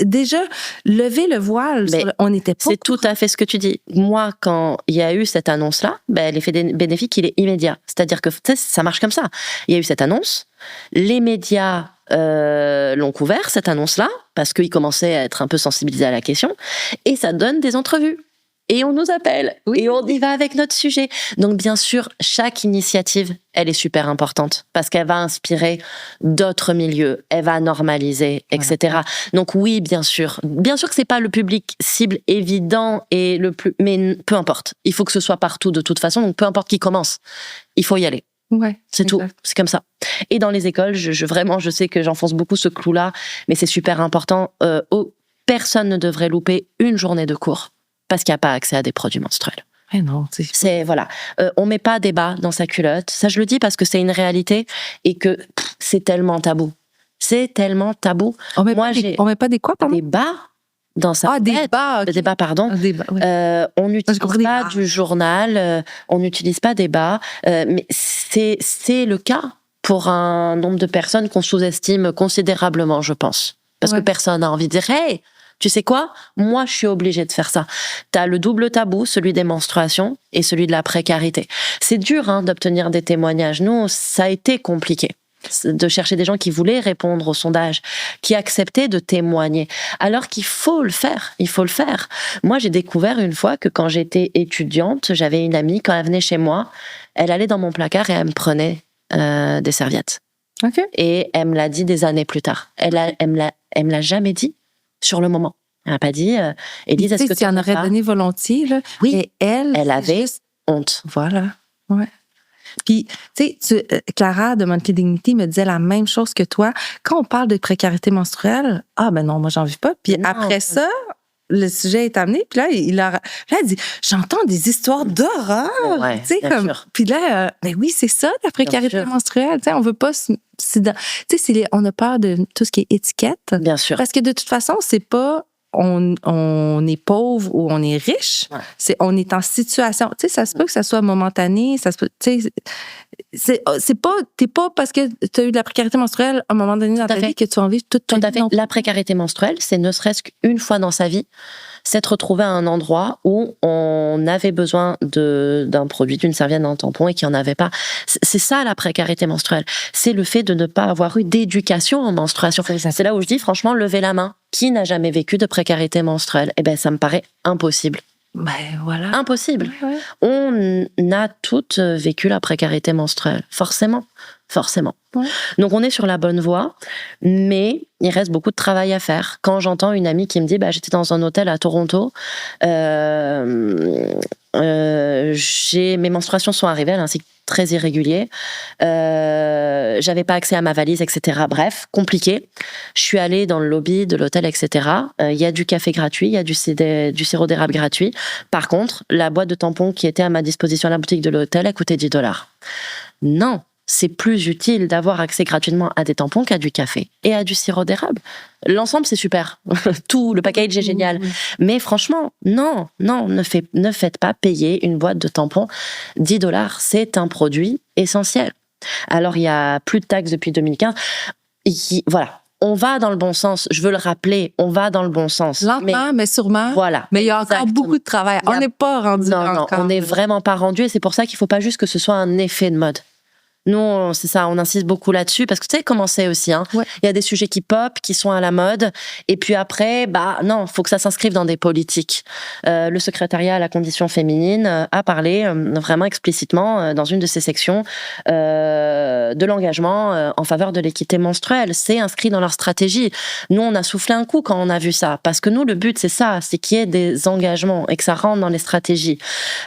Déjà, lever le voile, on n'était pas. C'est tout à fait ce que tu dis. Moi, quand il y a eu cette annonce-là, l'effet bénéfique, il est immédiat. C'est-à-dire que ça marche comme ça. Il y a eu cette annonce, les médias l'ont couvert, cette annonce-là, parce qu'ils commençaient à être un peu sensibilisés à la question, et ça donne des entrevues. Et on nous appelle, et on y va avec notre sujet. Donc bien sûr, chaque initiative, elle est super importante, parce qu'elle va inspirer d'autres milieux, elle va normaliser, etc. Voilà. Donc oui, bien sûr que c'est pas le public cible évident et le plus, mais peu importe. Il faut que ce soit partout de toute façon, donc peu importe qui commence, il faut y aller. Ouais, c'est tout, c'est comme ça. Et dans les écoles, je sais que j'enfonce beaucoup ce clou-là, mais c'est super important. Personne ne devrait louper une journée de cours parce qu'il n'y a pas accès à des produits menstruels. Mais non, voilà. On met pas des bas dans sa culotte. Ça, je le dis parce que c'est une réalité et que c'est tellement tabou. C'est tellement tabou. On met pas des quoi, pardon? Des bas dans sa tête. Des bas, okay. Des bas, pardon. On n'utilise pas du journal, on n'utilise pas des bas, mais c'est le cas pour un nombre de personnes qu'on sous-estime considérablement, je pense. Parce que personne n'a envie de dire « Hey, tu sais quoi? Moi, je suis obligée de faire ça. » T'as le double tabou, celui des menstruations et celui de la précarité. C'est dur d'obtenir des témoignages. Nous, ça a été compliqué de chercher des gens qui voulaient répondre au sondage, qui acceptaient de témoigner. Alors qu'il faut le faire. Il faut le faire. Moi, j'ai découvert une fois que quand j'étais étudiante, j'avais une amie, quand elle venait chez moi, elle allait dans mon placard et elle me prenait des serviettes. Okay. Et elle me l'a dit des années plus tard. Elle me l'a jamais dit sur le moment. Elle n'a pas dit, Élise, est-ce que tu en aurais donné volontiers, là? Oui. Et elle avait honte. Voilà. Ouais. Puis, tu sais, Clara de Monthly Dignity me disait la même chose que toi. Quand on parle de précarité menstruelle, ben non, moi, j'en vis pas. Puis après ça, le sujet est amené. Puis là, elle dit, j'entends des histoires d'horreur. Ouais, tu sais, comme. Sûr. Puis là, ben oui, c'est ça, la précarité menstruelle. Tu sais, on veut pas. Tu sais, on a peur de tout ce qui est étiquette. Bien sûr. Parce que de toute façon, c'est pas. On est pauvre ou on est riche, on est en situation. Tu sais, ça se peut que ça soit momentané, ça se peut. Tu sais, t'es pas parce que tu as eu de la précarité menstruelle à un moment donné dans ta vie que tu en vis toute ta vie. La précarité menstruelle, c'est ne serait-ce qu'une fois dans sa vie, s'être retrouvé à un endroit où on avait besoin d'un produit, d'une serviette, d'un tampon et qu'il n'y en avait pas. C'est ça la précarité menstruelle. C'est le fait de ne pas avoir eu d'éducation en menstruation. C'est là où je dis, franchement, levez la main. Qui n'a jamais vécu de précarité menstruelle? Ça me paraît impossible. Ben voilà. Impossible. Ouais. On a toutes vécu la précarité menstruelle, forcément. Ouais. Donc on est sur la bonne voie, mais il reste beaucoup de travail à faire. Quand j'entends une amie qui me dit j'étais dans un hôtel à Toronto, mes menstruations sont arrivées, elle a un cycle très irrégulier, j'avais pas accès à ma valise, etc. Bref, compliqué. Je suis allée dans le lobby de l'hôtel, etc. Il y a du café gratuit, il y a du sirop d'érable gratuit. Par contre, la boîte de tampons qui était à ma disposition à la boutique de l'hôtel, elle coûtait $10. Non, c'est plus utile d'avoir accès gratuitement à des tampons qu'à du café et à du sirop d'érable. L'ensemble, c'est super. Tout, le package est génial. Mais franchement, non, ne faites pas payer une boîte de tampons $10. C'est un produit essentiel. Alors, il y a plus de taxes depuis 2015. Voilà. On va dans le bon sens. Je veux le rappeler, on va dans le bon sens. Lentement, mais sûrement. Voilà. Mais il y a encore beaucoup de travail. On n'est pas rendu Non, on n'est vraiment pas rendu. Et c'est pour ça qu'il ne faut pas juste que ce soit un effet de mode. Nous, c'est ça, on insiste beaucoup là-dessus parce que tu sais comment c'est aussi. Il y a des sujets qui pop, qui sont à la mode, et puis après, non, faut que ça s'inscrive dans des politiques. Le secrétariat à la condition féminine a parlé vraiment explicitement dans une de ses sections de l'engagement en faveur de l'équité menstruelle. C'est inscrit dans leur stratégie. Nous, on a soufflé un coup quand on a vu ça, parce que nous, le but, c'est ça, c'est qu'il y ait des engagements et que ça rentre dans les stratégies.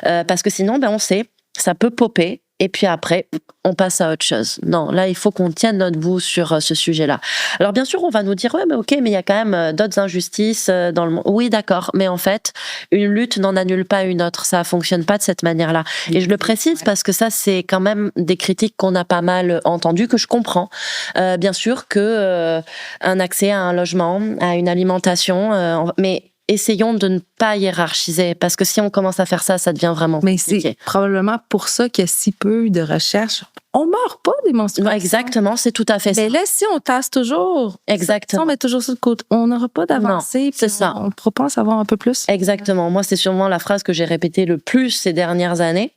Parce que sinon, on sait, ça peut popper. Et puis après, on passe à autre chose. Non, là, il faut qu'on tienne notre bout sur ce sujet-là. Alors, bien sûr, on va nous dire, ouais, mais ok, mais il y a quand même d'autres injustices dans le monde. Oui, d'accord, mais en fait, une lutte n'en annule pas une autre. Ça fonctionne pas de cette manière-là. Et je le précise parce que ça, c'est quand même des critiques qu'on a pas mal entendues, que je comprends. Bien sûr que un accès à un logement, à une alimentation, mais essayons de ne pas hiérarchiser, parce que si on commence à faire ça, ça devient vraiment compliqué. Mais c'est probablement pour ça qu'il y a si peu de recherches. On meurt pas des menstruations. Exactement, c'est tout à fait ça. Mais là, si on tasse toujours, exactement. Si on met toujours ça de côté, on n'aura pas d'avancée. C'est ça. On ne pourra pas en savoir un peu plus. Exactement. Moi, c'est sûrement la phrase que j'ai répétée le plus ces dernières années.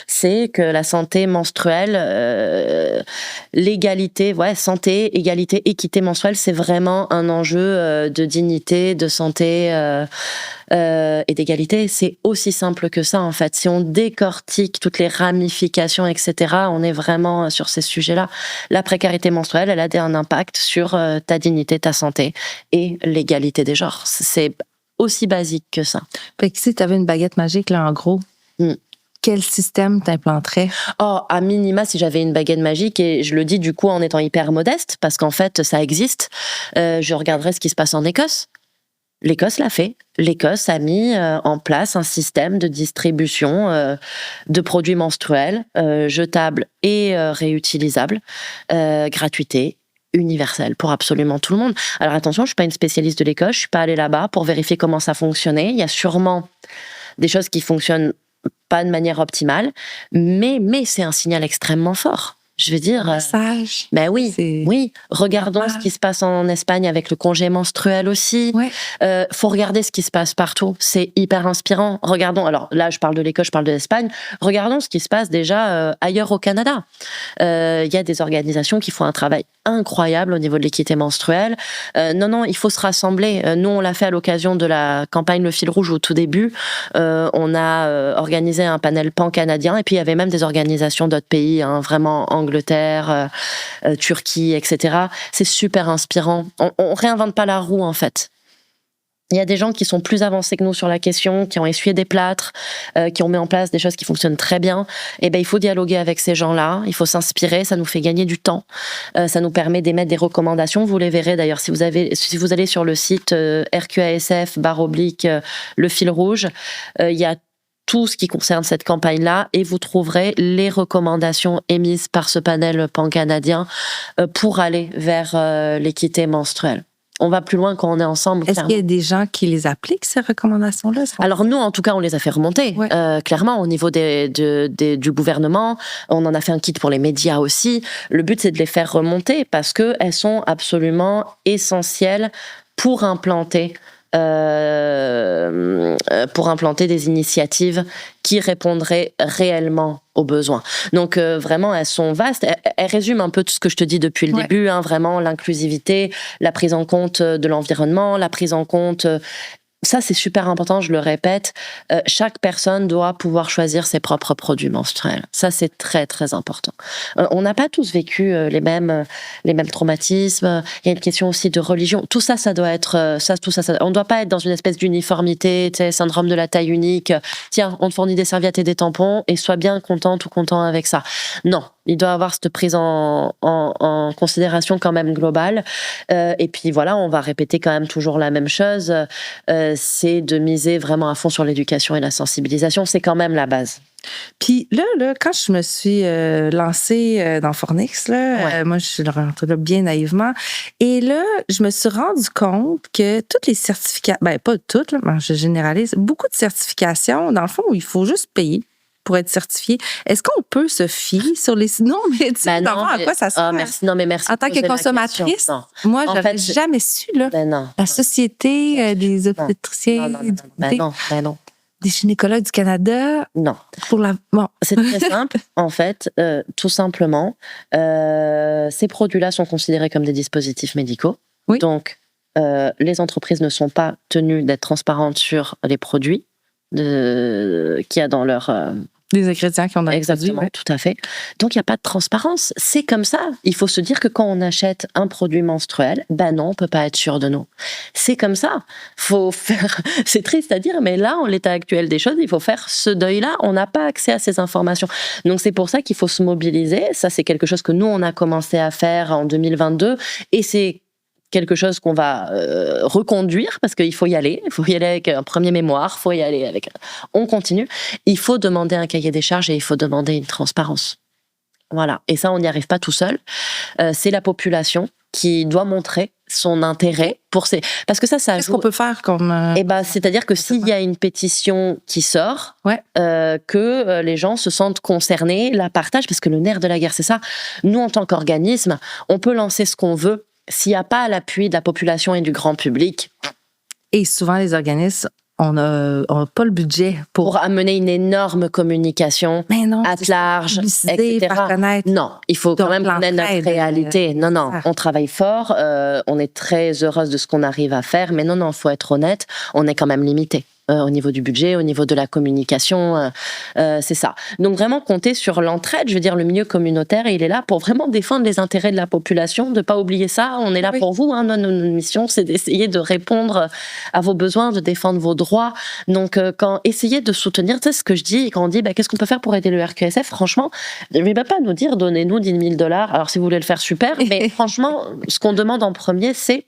C'est que la santé menstruelle, l'égalité, santé, égalité, équité menstruelle, c'est vraiment un enjeu de dignité, de santé et d'égalité. C'est aussi simple que ça, en fait. Si on décortique toutes les ramifications, etc., on est vraiment sur ces sujets-là. La précarité menstruelle, elle a un impact sur ta dignité, ta santé et l'égalité des genres. C'est aussi basique que ça. Fait que si tu avais une baguette magique, là, en gros, quel système t'implanterais? À minima, si j'avais une baguette magique, et je le dis du coup en étant hyper modeste, parce qu'en fait, ça existe, je regarderais ce qui se passe en Écosse. L'Écosse l'a fait. L'Écosse a mis en place un système de distribution de produits menstruels jetables et réutilisables, gratuité, universelle pour absolument tout le monde. Alors attention, je suis pas une spécialiste de l'Écosse, je suis pas allée là-bas pour vérifier comment ça fonctionnait. Il y a sûrement des choses qui fonctionnent pas de manière optimale, mais c'est un signal extrêmement fort. Je veux dire, message. Ben oui. Regardons ce qui se passe en Espagne avec le congé menstruel aussi. Faut regarder ce qui se passe partout. C'est hyper inspirant. Regardons. Alors là, je parle de l'Écosse, je parle de l'Espagne. Regardons ce qui se passe déjà ailleurs au Canada. Il y a des organisations qui font un travail incroyable au niveau de l'équité menstruelle. Non, il faut se rassembler. Nous, on l'a fait à l'occasion de la campagne Le Fil Rouge au tout début. On a organisé un panel pan-canadien et puis il y avait même des organisations d'autres pays, vraiment Angleterre, Turquie, etc. C'est super inspirant. On réinvente pas la roue, en fait. Il y a des gens qui sont plus avancés que nous sur la question, qui ont essuyé des plâtres, qui ont mis en place des choses qui fonctionnent très bien. Et il faut dialoguer avec ces gens-là. Il faut s'inspirer. Ça nous fait gagner du temps. Ça nous permet d'émettre des recommandations. Vous les verrez d'ailleurs si vous allez sur le site RQASF// Le Fil Rouge. Il y a tout ce qui concerne cette campagne-là et vous trouverez les recommandations émises par ce panel pan-canadien pour aller vers l'équité menstruelle. On va plus loin quand on est ensemble. Est-ce qu'il y a des gens qui les appliquent, ces recommandations-là? Alors nous, en tout cas, on les a fait remonter. Clairement, au niveau du gouvernement, on en a fait un kit pour les médias aussi. Le but, c'est de les faire remonter parce qu'elles sont absolument essentielles pour implanter des initiatives qui répondraient réellement aux besoins. Donc vraiment, elles sont vastes. Elles résument un peu tout ce que je te dis depuis le début, vraiment l'inclusivité, la prise en compte de l'environnement, la prise en compte ça, c'est super important, je le répète. Chaque personne doit pouvoir choisir ses propres produits menstruels. Ça, c'est très, très important. On n'a pas tous vécu les mêmes traumatismes. Il y a une question aussi de religion. Tout ça, ça doit être... on ne doit pas être dans une espèce d'uniformité, syndrome de la taille unique. Tiens, on te fournit des serviettes et des tampons et sois bien contente ou content avec ça. Non, il doit avoir cette prise en considération quand même globale. Et puis voilà, on va répéter quand même toujours la même chose. C'est de miser vraiment à fond sur l'éducation et la sensibilisation. C'est quand même la base. Puis là, quand je me suis lancée dans Fornix, moi, je suis rentrée là bien naïvement. Et là, je me suis rendu compte que toutes les certifications, pas toutes, là, je généralise, beaucoup de certifications, dans le fond, il faut juste payer pour être certifié. Est-ce qu'on peut se fier sur les... Non, mais tu sais, à quoi ça sert? Merci. Non, mais merci. En tant que consommatrice, moi, j'aurais jamais su, là. La Société des obstétriciens... Non. Des gynécologues du Canada? Non. Bon. C'est très simple. En fait, tout simplement, ces produits-là sont considérés comme des dispositifs médicaux. Oui. Donc, les entreprises ne sont pas tenues d'être transparentes sur les produits qu'il y a dans leur... Les ingrédients qui ont dans les produits. Exactement, tout à fait. Donc, il n'y a pas de transparence. C'est comme ça. Il faut se dire que quand on achète un produit menstruel, non, on ne peut pas être sûr de nous. C'est comme ça. Faut faire... C'est triste à dire, mais là, en l'état actuel des choses, il faut faire ce deuil-là. On n'a pas accès à ces informations. Donc, c'est pour ça qu'il faut se mobiliser. Ça, c'est quelque chose que nous, on a commencé à faire en 2022. Et c'est quelque chose qu'on va reconduire parce qu'il faut y aller. Il faut y aller avec un premier mémoire. Faut y aller avec... On continue. Il faut demander un cahier des charges et il faut demander une transparence. Voilà. Et ça, on n'y arrive pas tout seul. C'est la population qui doit montrer son intérêt pour ces... Parce que ça Qu'est-ce qu'on peut faire comme... c'est-à-dire que s'il y a une pétition qui sort, que les gens se sentent concernés, la partagent, parce que le nerf de la guerre, c'est ça. Nous, en tant qu'organisme, on peut lancer ce qu'on veut. S'il n'y a pas l'appui de la population et du grand public... Et souvent, les organismes, on n'a pas le budget pour amener une énorme communication à large, etc. Faire connaître. Non, il faut quand même connaître notre réalité. Non, on travaille fort, on est très heureuse de ce qu'on arrive à faire, mais non, il faut être honnête, on est quand même limité. Au niveau du budget, au niveau de la communication, c'est ça. Donc vraiment compter sur l'entraide, je veux dire le milieu communautaire, il est là pour vraiment défendre les intérêts de la population, de pas oublier ça, on est là pour vous, notre mission c'est d'essayer de répondre à vos besoins, de défendre vos droits. Donc essayez de soutenir, tu sais ce que je dis, quand on dit qu'est-ce qu'on peut faire pour aider le RQSF, franchement, ne vais pas nous dire donnez-nous 10 000 $, alors si vous voulez le faire super, mais franchement, ce qu'on demande en premier c'est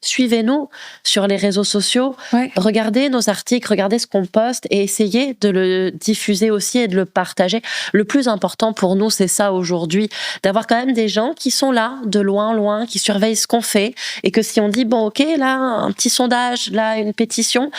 suivez-nous sur les réseaux sociaux, regardez nos articles, regardez ce qu'on poste et essayez de le diffuser aussi et de le partager. Le plus important pour nous, c'est ça aujourd'hui, d'avoir quand même des gens qui sont là, de loin, qui surveillent ce qu'on fait et que si on dit, bon ok, là, un petit sondage, là, une pétition,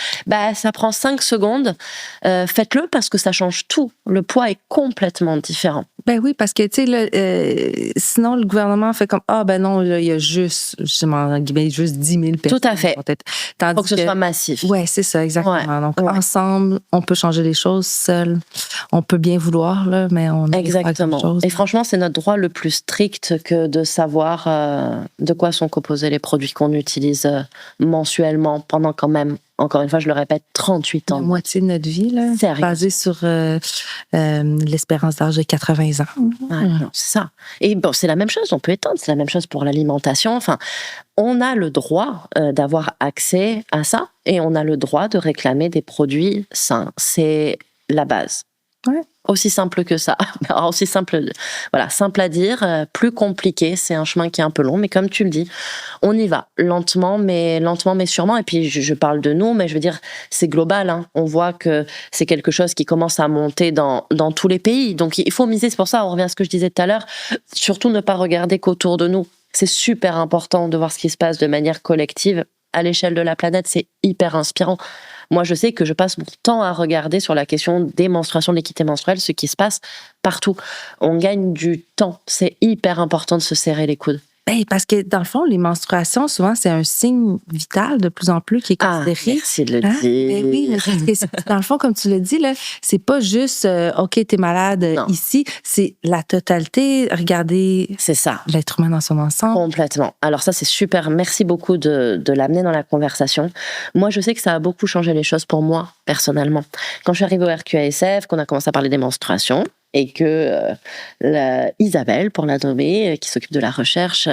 ça prend 5 secondes, faites-le parce que ça change tout. Le poids est complètement différent. Ben oui, parce que, tu sais, sinon, le gouvernement fait comme, non, là, il y a juste 10 000 personnes. Tout à fait. Il faut que ce soit massif. Oui, c'est ça, exactement. Ouais. Donc, ensemble, on peut changer les choses. Seul, on peut bien vouloir, là, mais on a exactement. Chose. Et franchement, c'est notre droit le plus strict que de savoir de quoi sont composés les produits qu'on utilise mensuellement pendant quand même, encore une fois, je le répète, 38 ans. La moitié de notre vie, là, basée sur l'espérance d'âge de 80 ans. Non, c'est ça. Et bon, c'est la même chose, on peut étendre, c'est la même chose pour l'alimentation. Enfin, on a le droit d'avoir accès à ça et on a le droit de réclamer des produits sains. C'est la base. Ouais. Aussi simple que ça. Alors, aussi simple, simple à dire, plus compliqué. C'est un chemin qui est un peu long, mais comme tu le dis, on y va lentement, mais sûrement. Et puis, je parle de nous, mais je veux dire, c'est global. Hein. On voit que c'est quelque chose qui commence à monter dans tous les pays. Donc, il faut miser. C'est pour ça, on revient à ce que je disais tout à l'heure. Surtout ne pas regarder qu'autour de nous. C'est super important de voir ce qui se passe de manière collective. À l'échelle de la planète, c'est hyper inspirant. Moi, je sais que je passe mon temps à regarder sur la question des menstruations, de l'équité menstruelle, ce qui se passe partout. On gagne du temps. C'est hyper important de se serrer les coudes. Ben, parce que dans le fond, les menstruations, souvent, c'est un signe vital de plus en plus qui est considéré. Merci de le Hein? dire. Ben oui, mais parce que dans le fond, comme tu l'as dit, là, c'est pas juste OK, t'es malade Non. ici, c'est la totalité. Regardez C'est ça. l'être humain dans son ensemble. Complètement. Alors ça, c'est super. Merci beaucoup de l'amener dans la conversation. Moi, je sais que ça a beaucoup changé les choses pour moi, personnellement. Quand je suis arrivée au RQASF, qu'on a commencé à parler des menstruations, et que Isabelle, pour la nommer, qui s'occupe de la recherche,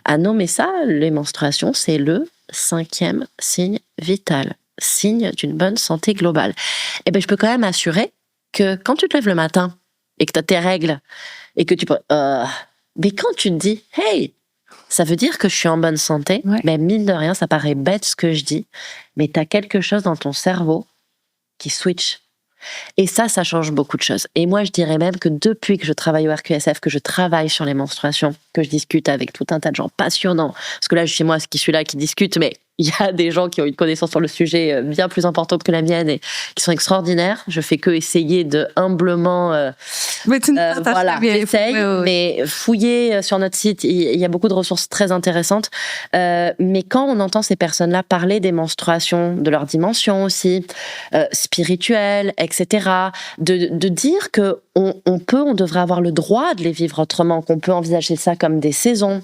a nommé ça, les menstruations, c'est le 5e signe vital, signe d'une bonne santé globale. Et ben, je peux quand même assurer que quand tu te lèves le matin et que tu as tes règles et que tu peux... mais quand tu te dis, hey, ça veut dire que je suis en bonne santé, Ouais. mais mine de rien, ça paraît bête ce que je dis, mais tu as quelque chose dans ton cerveau qui switch. Et ça change beaucoup de choses. Et moi, je dirais même que depuis que je travaille au RQSF, que je travaille sur les menstruations, que je discute avec tout un tas de gens passionnants, parce que là, chez moi, qui suis là, qui discute, mais il y a des gens qui ont une connaissance sur le sujet bien plus importante que la mienne et qui sont extraordinaires. Je fais que essayer de humblement... Mais tu ne voilà, bien. j'essaye, mais fouiller sur notre site, il y a beaucoup de ressources très intéressantes. Mais quand on entend ces personnes-là parler des menstruations, de leur dimension aussi, spirituelle, etc., de dire que on devrait avoir le droit de les vivre autrement, qu'on peut envisager ça comme des saisons,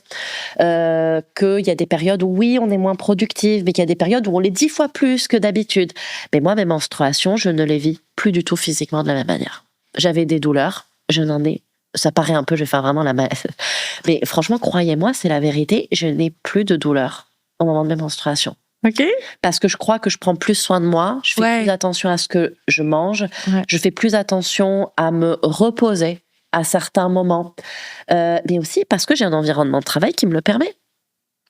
qu'il y a des périodes où oui, on est moins productif, mais qu'il y a des périodes où on l'est 10 fois plus que d'habitude. Mais moi, mes menstruations, je ne les vis plus du tout physiquement de la même manière. J'avais des douleurs, je n'en ai... Ça paraît un peu, je vais faire vraiment la... Mais franchement, croyez-moi, c'est la vérité, je n'ai plus de douleurs au moment de mes menstruations. OK. Parce que je crois que je prends plus soin de moi, je fais plus attention à ce que je mange, je fais plus attention à me reposer à certains moments, mais aussi parce que j'ai un environnement de travail qui me le permet.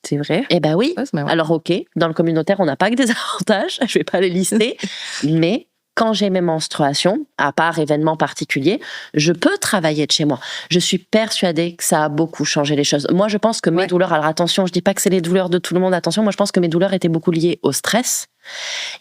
C'est vrai. Eh ben oui. Ouais. Alors ok, dans le communautaire, on n'a pas que des avantages, je vais pas les lister, mais quand j'ai mes menstruations, à part événements particuliers, je peux travailler de chez moi. Je suis persuadée que ça a beaucoup changé les choses. Moi, je pense que mes douleurs, alors attention, je dis pas que c'est les douleurs de tout le monde, attention, moi je pense que mes douleurs étaient beaucoup liées au stress.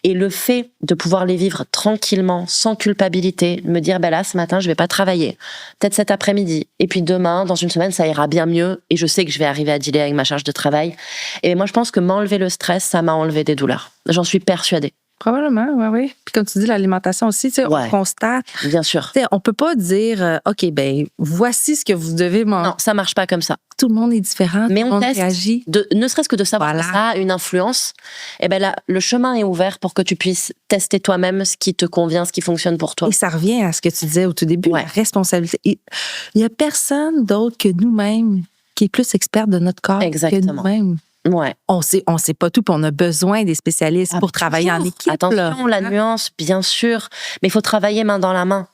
Et le fait de pouvoir les vivre tranquillement, sans culpabilité, me dire, ben là, ce matin, je vais pas travailler. Peut-être cet après-midi. Et puis demain, dans une semaine, ça ira bien mieux. Et je sais que je vais arriver à dealer avec ma charge de travail. Et moi, je pense que m'enlever le stress, ça m'a enlevé des douleurs. J'en suis persuadée. Probablement, oui. Puis comme tu dis, l'alimentation aussi, on constate. Bien sûr. On peut pas dire, OK, ben voici ce que vous devez manger. Non, ça marche pas comme ça. Tout le monde est différent, mais tout le monde réagit. Ne serait-ce que de savoir que ça a une influence, et ben là, le chemin est ouvert pour que tu puisses tester toi-même ce qui te convient, ce qui fonctionne pour toi. Et ça revient à ce que tu disais au tout début, la responsabilité. Il y a personne d'autre que nous-mêmes qui est plus expert de notre corps que nous-mêmes. Ouais. On sait pas tout, puis on a besoin des spécialistes pour travailler en équipe. Attention, la nuance, bien sûr, mais il faut travailler main dans la main.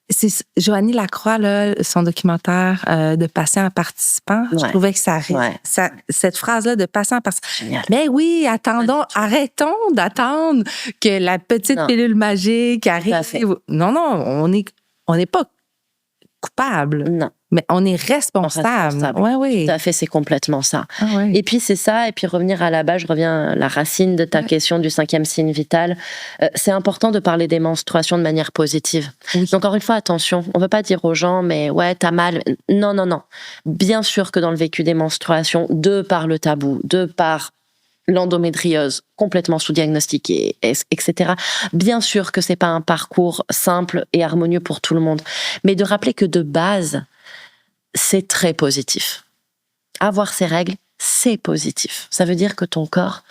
C'est Joanie Lacroix, là, son documentaire de patient participant. Je trouvais que cette phrase-là de patient participant. Génial. Mais oui, arrêtons d'attendre que la petite pilule magique arrive. Non, on n'est pas coupable. Non. Mais on est responsable. Oui. Tout à fait, c'est complètement ça. Et puis c'est ça, et puis revenir à la base, je reviens à la racine de ta question du 5e signe vital. C'est important de parler des menstruations de manière positive. Donc encore une fois, attention, on ne veut pas dire aux gens, mais ouais, t'as mal. Non. Bien sûr que dans le vécu des menstruations, de par le tabou, de par l'endométriose complètement sous-diagnostiquée, etc. Bien sûr que c'est pas un parcours simple et harmonieux pour tout le monde, mais de rappeler que de base, c'est très positif. Avoir ces règles, c'est positif. Ça veut dire que ton corps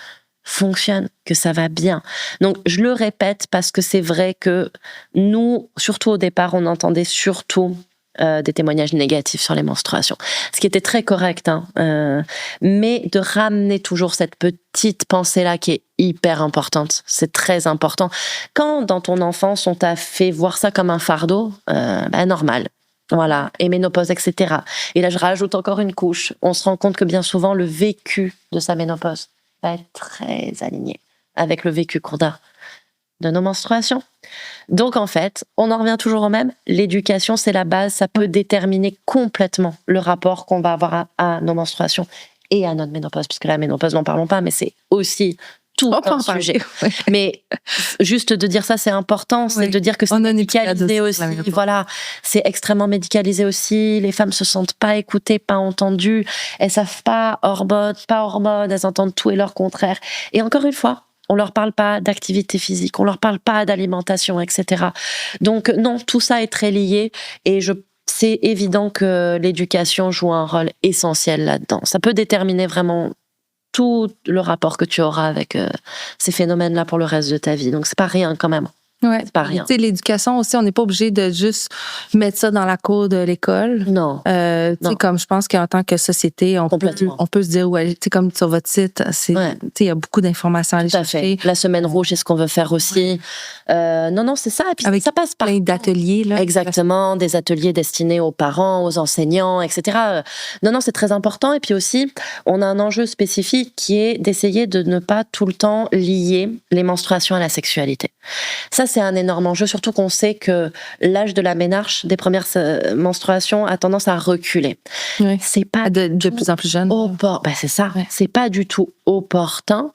fonctionne, que ça va bien. Donc, je le répète parce que c'est vrai que nous, surtout au départ, on entendait surtout des témoignages négatifs sur les menstruations. Ce qui était très correct, mais de ramener toujours cette petite pensée-là qui est hyper importante. C'est très important. Quand, dans ton enfance, on t'a fait voir ça comme un fardeau, normal. Voilà, et ménopause, etc. Et là, je rajoute encore une couche. On se rend compte que bien souvent, le vécu de sa ménopause va être très aligné avec le vécu qu'on a de nos menstruations. Donc, en fait, on en revient toujours au même. L'éducation, c'est la base. Ça peut déterminer complètement le rapport qu'on va avoir à nos menstruations et à notre ménopause, puisque la ménopause, n'en parlons pas, mais c'est aussi tout On peut un en parler. sujet. Ouais. Mais juste de dire ça, c'est important. C'est Oui. de dire que c'est On a une épisode médicalisé aussi, aussi. la même Voilà, c'est extrêmement médicalisé aussi. Les femmes se sentent pas écoutées, pas entendues. Elles savent pas hors mode, pas hors mode. Elles entendent tout et leur contraire. Et encore une fois, on leur parle pas d'activité physique, on leur parle pas d'alimentation, etc. Donc non, tout ça est très lié. Et c'est évident que l'éducation joue un rôle essentiel là-dedans. Ça peut déterminer vraiment tout le rapport que tu auras avec ces phénomènes-là pour le reste de ta vie. Donc, c'est pas rien quand même. Ouais. C'est pas rien. Tu sais, l'éducation aussi, on n'est pas obligé de juste mettre ça dans la cour de l'école. Non. Tu sais, comme je pense qu'en tant que société, on peut se dire, ouais, tu sais, comme sur votre site, tu sais, il y a beaucoup d'informations à aller chercher. Fait. La semaine rouge, c'est ce qu'on veut faire aussi. Non, c'est ça. Et puis, avec ça passe par plein d'ateliers, là. Exactement, des ateliers destinés aux parents, aux enseignants, etc. Non, c'est très important. Et puis aussi, on a un enjeu spécifique qui est d'essayer de ne pas tout le temps lier les menstruations à la sexualité. Ça, c'est un énorme enjeu, surtout qu'on sait que l'âge de la ménarche des premières menstruations a tendance à reculer. Oui. C'est pas de plus en plus jeune. C'est ça. Ouais. C'est pas du tout opportun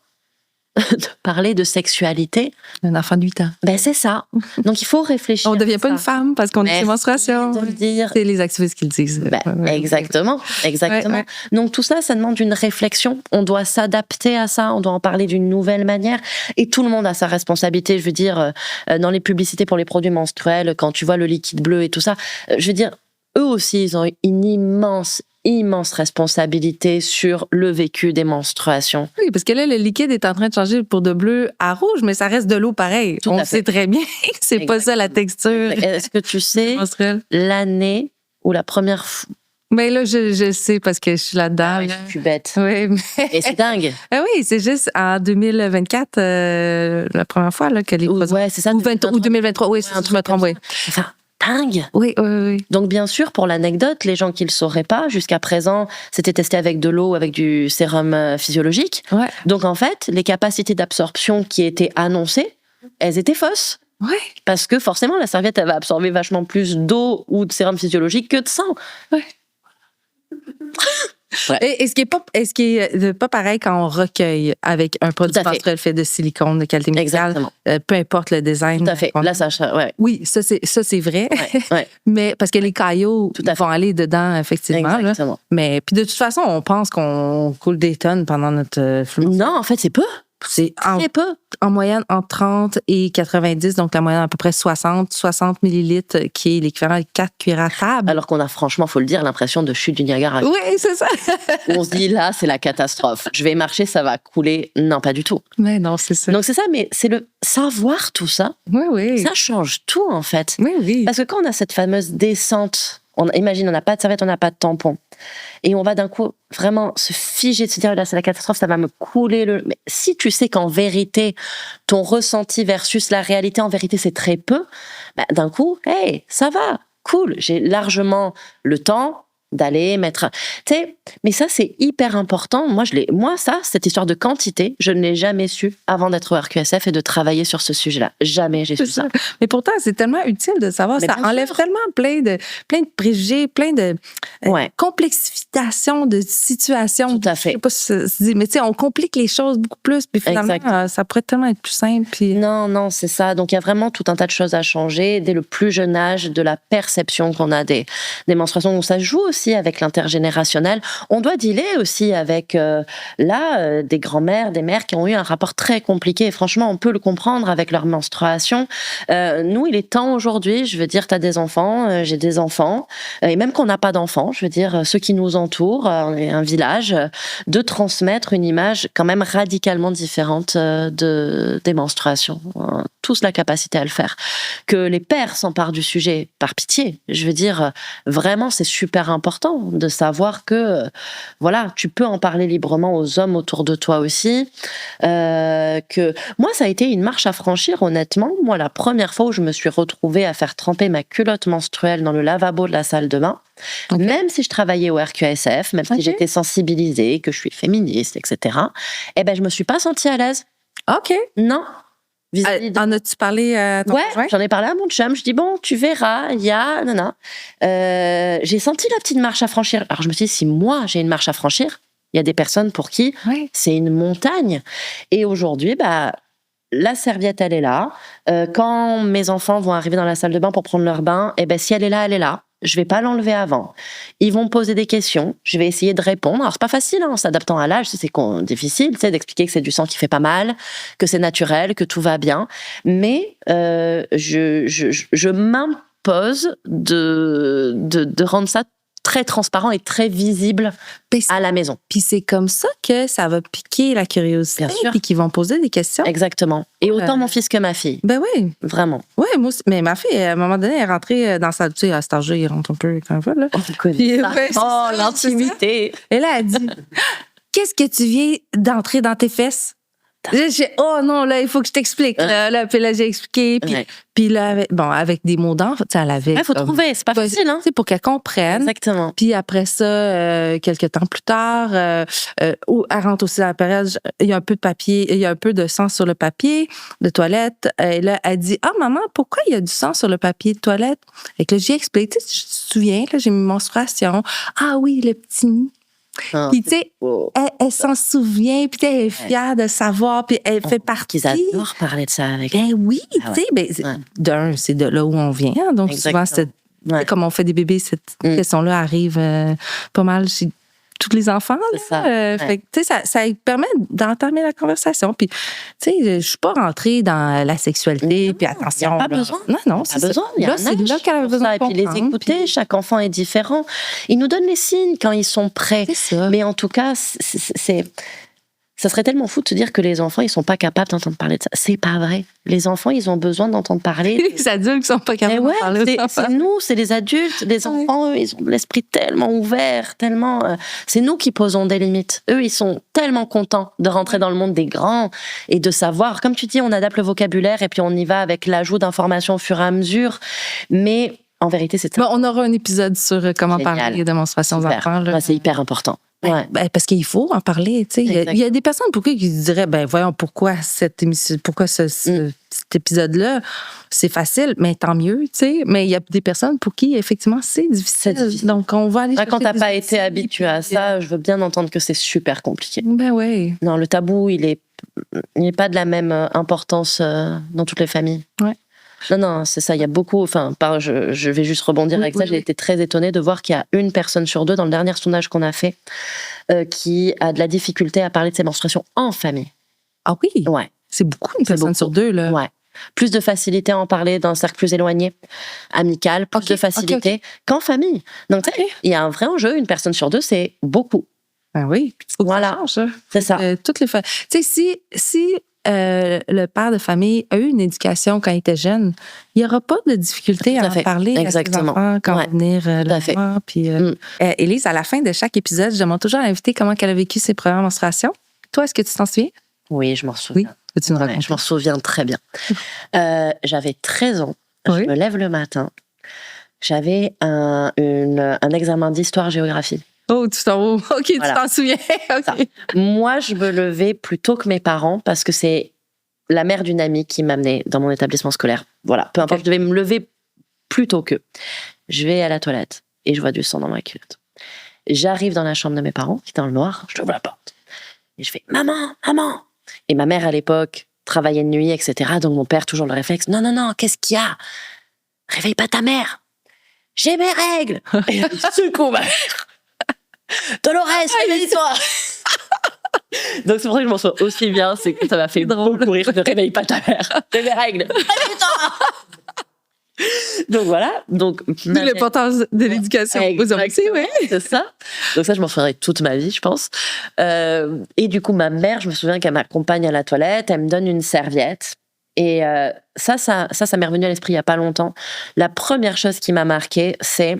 de parler de sexualité. Un enfant de 8 ans. C'est ça. Donc, il faut réfléchir. On ne devient pas une femme parce qu'on a ses menstruations. De le dire. C'est les activistes qui le disent. Exactement. Ouais. Donc, tout ça, ça demande une réflexion. On doit s'adapter à ça. On doit en parler d'une nouvelle manière. Et tout le monde a sa responsabilité. Je veux dire, dans les publicités pour les produits menstruels, quand tu vois le liquide bleu et tout ça, je veux dire, eux aussi, ils ont une immense responsabilité sur le vécu des menstruations. Oui, parce que là, le liquide est en train de changer pour de bleu à rouge, mais ça reste de l'eau pareil. On le sait très bien que c'est pas ça la texture. Est-ce que tu sais l'année où la première fois... Mais là, je sais parce que je suis là-dedans. Je suis bête. Oui, mais... Et c'est dingue. Oui, c'est juste en 2024, la première fois là, que les produits... Ouais, c'est ça. Ou 2023, oui, si je me trompe, oui. Enfin, dingue. Oui. Donc, bien sûr, pour l'anecdote, les gens qui ne le sauraient pas, jusqu'à présent, c'était testé avec de l'eau, avec du sérum physiologique. Ouais. Donc, en fait, les capacités d'absorption qui étaient annoncées, elles étaient fausses. Ouais. Parce que forcément, la serviette, elle va absorber vachement plus d'eau ou de sérum physiologique que de sang. Ouais. Et ce qui est pas pareil quand on recueille avec un produit menstruel fait de silicone de qualité médicale, peu importe le design. Tout à fait. Là, ça, ouais. Oui, ça c'est vrai. Ouais. Mais parce que les caillots vont aller dedans effectivement. Exactement. Là. Mais puis de toute façon, on pense qu'on coule des tonnes pendant notre flux. Non, en fait, c'est peu. C'est très peu. En moyenne, entre 30 et 90, donc la moyenne à peu près 60 millilitres, qui est l'équivalent de 4 cuillères à table. Alors qu'on a franchement, faut le dire, l'impression de chute du Niagara. Oui, c'est ça. On se dit, là, c'est la catastrophe. Je vais marcher, ça va couler. Non, pas du tout. Mais non, c'est ça. Donc c'est ça, mais c'est le savoir tout ça. Oui. Ça change tout, en fait. Oui. Parce que quand on a cette fameuse descente, imagine, on n'a pas de serviette, on n'a pas de tampon. Et on va d'un coup vraiment se figer, de se dire, là, c'est la catastrophe, ça va me couler le... Mais si tu sais qu'en vérité, ton ressenti versus la réalité, en vérité, c'est très peu, d'un coup, hey, ça va, cool, j'ai largement le temps d'aller mettre... Tu sais, mais ça, c'est hyper important. Moi, cette histoire de quantité, je ne l'ai jamais su avant d'être au RQSF et de travailler sur ce sujet-là. Jamais j'ai su ça. Mais pourtant, c'est tellement utile de savoir. Mais ça enlève tellement plein de préjugés, plein de complexification de situations. Tout à fait. Je sais pas si ça se dit, mais tu sais, on complique les choses beaucoup plus, puis finalement, ça pourrait tellement être plus simple. Puis... Non, c'est ça. Donc, il y a vraiment tout un tas de choses à changer dès le plus jeune âge, de la perception qu'on a des menstruations. Donc, ça joue aussi avec l'intergénérationnel. On doit dealer aussi avec, des grands-mères, des mères qui ont eu un rapport très compliqué. Et franchement, on peut le comprendre avec leur menstruation. Nous, il est temps aujourd'hui, je veux dire, tu as des enfants, j'ai des enfants, et même qu'on n'a pas d'enfants, je veux dire, ceux qui nous entourent, on est un village, de transmettre une image quand même radicalement différente des menstruations. On a tous la capacité à le faire. Que les pères s'emparent du sujet, par pitié. Je veux dire, vraiment, c'est super important de savoir que, voilà, tu peux en parler librement aux hommes autour de toi aussi. Que moi, ça a été une marche à franchir, honnêtement. Moi, la première fois où je me suis retrouvée à faire tremper ma culotte menstruelle dans le lavabo de la salle de bain, même si je travaillais au RQSF, même si j'étais sensibilisée, que je suis féministe, etc., je me suis pas sentie à l'aise. OK. Non. En as-tu parlé à ton conjoint? J'en ai parlé à mon chum. Je dis, bon, tu verras, il y a... J'ai senti la petite marche à franchir. Alors, je me suis dit, si moi, j'ai une marche à franchir, Il y a des personnes pour qui c'est une montagne. Et aujourd'hui, la serviette, elle est là. Quand mes enfants vont arriver dans la salle de bain pour prendre leur bain, si elle est là, elle est là. Je vais pas l'enlever avant. Ils vont me poser des questions. Je vais essayer de répondre. Alors, c'est pas facile, en s'adaptant à l'âge. C'est difficile, d'expliquer que c'est du sang qui fait pas mal, que c'est naturel, que tout va bien. Mais je m'impose de rendre ça très transparent et très visible à la maison. Puis c'est comme ça que ça va piquer la curiosité. Bien sûr. Puis qu'ils vont poser des questions. Exactement. Et autant mon fils que ma fille. Ben oui. Vraiment. Oui, moi aussi. Mais ma fille, à un moment donné, elle est rentrée dans sa... Tu sais, à cet âge-là, il rentre un peu quand elle veut, là. On connaît Puis, ça. L'intimité. Et là, elle dit, qu'est-ce que tu viens d'entrer dans tes fesses? Oh non, là, il faut que je t'explique. Puis là, j'ai expliqué. Puis là, avec des mots d'enfant, elle avait. Il faut trouver, c'est pas facile, hein? C'est pour qu'elle comprenne. Exactement. Puis après ça, quelques temps plus tard, elle rentre aussi dans la période, il y a un peu de papier, il y a un peu de sang sur le papier de toilette. Et là, elle dit, maman, pourquoi il y a du sang sur le papier de toilette? Et que là, j'ai expliqué, tu te souviens, là, j'ai mis menstruation. Ah oui, le petit nid. Puis, tu sais, elle s'en souvient, puis elle est fière de savoir, puis elle fait partie. Ils adorent parler de ça avec elle. Ben oui, tu sais, d'un, c'est de là où on vient. Hein, donc, souvent, comme on fait des bébés, cette question-là arrive pas mal chez tous les enfants. Là. C'est ça. Fait que, tu sais, ça permet d'entamer la conversation. Puis, tu sais, je suis pas rentrée dans la sexualité, puis attention. Il n'y a pas besoin. Non, c'est besoin. Là, c'est là qu'elle a besoin de comprendre. Et puis les écouter, chaque enfant est différent. Ils nous donnent les signes quand ils sont prêts. C'est ça. Mais en tout cas, ça serait tellement fou de se dire que les enfants, ils sont pas capables d'entendre parler de ça. C'est pas vrai. Les enfants, ils ont besoin d'entendre parler. Les adultes sont pas capables de parler aux enfants. C'est nous, c'est les adultes. Les enfants, eux, ils ont l'esprit tellement ouvert, tellement... c'est nous qui posons des limites. Eux, ils sont tellement contents de rentrer dans le monde des grands et de savoir. Comme tu dis, on adapte le vocabulaire et puis on y va avec l'ajout d'informations au fur et à mesure. Mais en vérité, c'est ça. On aura un épisode sur comment parler de menstruation aux enfants. Là. C'est hyper important. Parce qu'il faut en parler. Il y a des personnes pour qui diraient, voyons, pourquoi cet épisode-là, c'est facile, mais tant mieux. Mais il y a des personnes pour qui, effectivement, c'est difficile. Donc, on va aller quand tu n'as pas été habitué à ça, je veux bien entendre que c'est super compliqué. Ben oui. Non, le tabou, il n'est pas de la même importance dans toutes les familles. Ouais. Non, c'est ça. Il y a beaucoup. Je vais juste rebondir avec ça. J'ai été très étonnée de voir qu'il y a 1 personne sur 2 dans le dernier sondage qu'on a fait qui a de la difficulté à parler de ses menstruations en famille. Ah oui? Ouais. C'est beaucoup, 1 personne sur 2, là. Ouais. Plus de facilité à en parler dans un cercle plus éloigné, amical, plus de facilité qu'en famille. Donc, il y a un vrai enjeu. 1 personne sur 2, c'est beaucoup. Ben oui. Voilà. C'est ça. Toutes les tu sais, si le père de famille a eu une éducation quand il était jeune, il n'y aura pas de difficulté à en parler à ses enfants quand on va venir le voir. Puis, Élise, à la fin de chaque épisode, je demande toujours à l'invité comment elle a vécu ses premières menstruations. Toi, est-ce que tu t'en souviens? Oui, je m'en souviens. Oui? Peux-tu me raconter? Je m'en souviens très bien. J'avais 13 ans. Je me lève le matin. J'avais un examen d'histoire-géographie. Oh, tu t'en tu t'en souviens. Okay. Moi, je me levais plus tôt que mes parents parce que c'est la mère d'une amie qui m'amenait dans mon établissement scolaire. Voilà, peu importe, je devais me lever plus tôt qu'eux. Je vais à la toilette et je vois du sang dans ma culotte. J'arrive dans la chambre de mes parents, qui est dans le noir, je ouvre la porte. Et je fais « Maman, maman !» Et ma mère, à l'époque, travaillait de nuit, etc. Donc mon père, toujours le réflexe « Non, qu'est-ce qu'il y a? Réveille pas ta mère !»« J'ai mes règles !» Et il secoue ma mère. Dolores, réveille-toi. Donc c'est pour ça que je m'en souviens aussi bien, c'est que ça m'a fait beaucoup rire. Ne réveille pas ta mère, c'est mes règles. Réveille-toi. Donc voilà. Donc l'importance de l'éducation aux hommes, c'est ça. Donc ça, je m'en souviendrai toute ma vie, je pense. Et du coup, ma mère, je me souviens qu'elle m'accompagne à la toilette, elle me donne une serviette. Et ça m'est revenu à l'esprit il y a pas longtemps. La première chose qui m'a marquée, c'est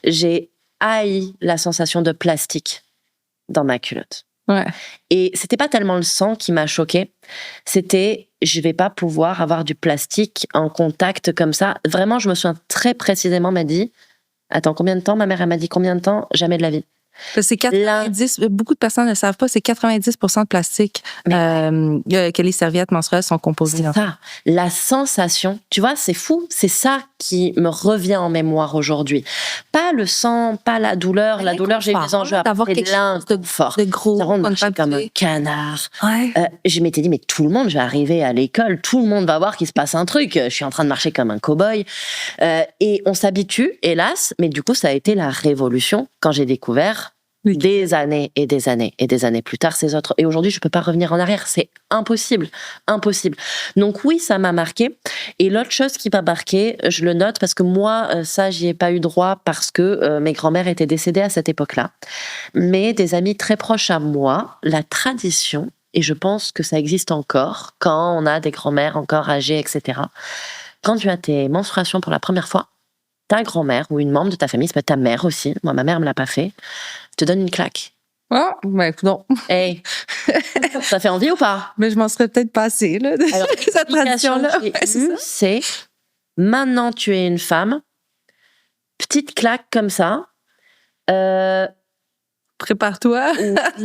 j'ai haï la sensation de plastique dans ma culotte. Ouais. Et c'était pas tellement le sang qui m'a choquée, c'était je vais pas pouvoir avoir du plastique en contact comme ça. Vraiment, je me souviens très précisément, m'a dit, attends, combien de temps? Ma mère, elle m'a dit combien de temps? Jamais de la vie. C'est 90, beaucoup de personnes ne le savent pas, c'est 90% de plastique que les serviettes menstruelles sont composées. C'est ça. La sensation, tu vois, c'est fou. C'est ça qui me revient en mémoire aujourd'hui. Pas le sang, pas la douleur. La douleur, j'ai eu des enjeux après de l'inconfort. De gros, on marchait comme un canard. Ouais. Je m'étais dit, mais tout le monde, je vais arriver à l'école, tout le monde va voir qu'il se passe un truc. Je suis en train de marcher comme un cow-boy. Et on s'habitue, hélas, mais du coup, ça a été la révolution quand j'ai découvert des années et des années et des années plus tard ces autres. Et aujourd'hui, je peux pas revenir en arrière. C'est impossible. Impossible. Donc oui, ça m'a marqué. Et l'autre chose qui m'a marqué, je le note parce que moi, ça, j'y ai pas eu droit parce que mes grands-mères étaient décédées à cette époque-là. Mais des amis très proches à moi, la tradition, et je pense que ça existe encore, quand on a des grands-mères encore âgées, etc. Quand tu as tes menstruations pour la première fois, ta grand-mère ou une membre de ta famille, ça peut être ta mère aussi, moi ma mère me l'a pas fait, te donne une claque. Ah, ben non. Hey, ça fait envie ou pas? Mais je m'en serais peut-être passée, là, de alors, cette tradition-là. C'est maintenant tu es une femme, petite claque comme ça. Prépare-toi.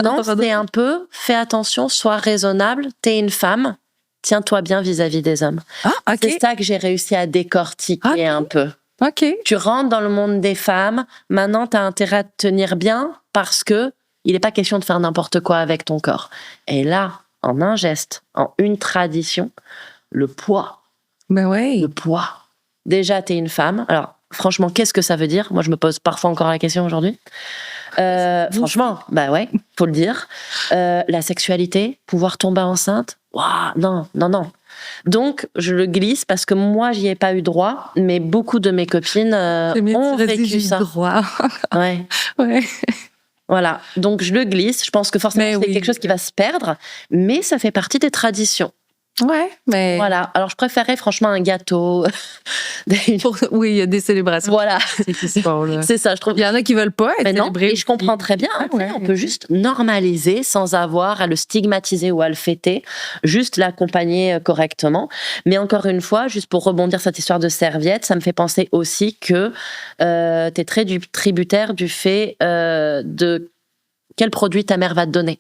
Non, c'est un peu, fais attention, sois raisonnable, t'es une femme, tiens-toi bien vis-à-vis des hommes. Ah, ok. C'est ça que j'ai réussi à décortiquer un peu. Ok. Tu rentres dans le monde des femmes, maintenant tu as intérêt à te tenir bien parce que il n'est pas question de faire n'importe quoi avec ton corps. Et là, en un geste, en une tradition, le poids. Ben ouais. Le poids. Déjà, tu es une femme. Alors, franchement, qu'est-ce que ça veut dire? Moi, je me pose parfois encore la question aujourd'hui. Franchement, bah ouais, faut le dire. La sexualité, pouvoir tomber enceinte, waouh, non. Donc, je le glisse parce que moi, j'y ai pas eu droit, mais beaucoup de mes copines ont vécu ça. Droit. Ouais. Voilà. Donc, je le glisse. Je pense que forcément, c'est quelque chose qui va se perdre, mais ça fait partie des traditions. Ouais, mais... Voilà. Alors, je préférais franchement un gâteau. Oui, il y a des célébrations. Voilà. C'est ça, je trouve. Il y en a qui veulent pas être célébrés. Et je comprends très bien. On peut juste normaliser sans avoir à le stigmatiser ou à le fêter, juste l'accompagner correctement. Mais encore une fois, juste pour rebondir sur cette histoire de serviette, ça me fait penser aussi que t'es très tributaire du fait de quel produit ta mère va te donner.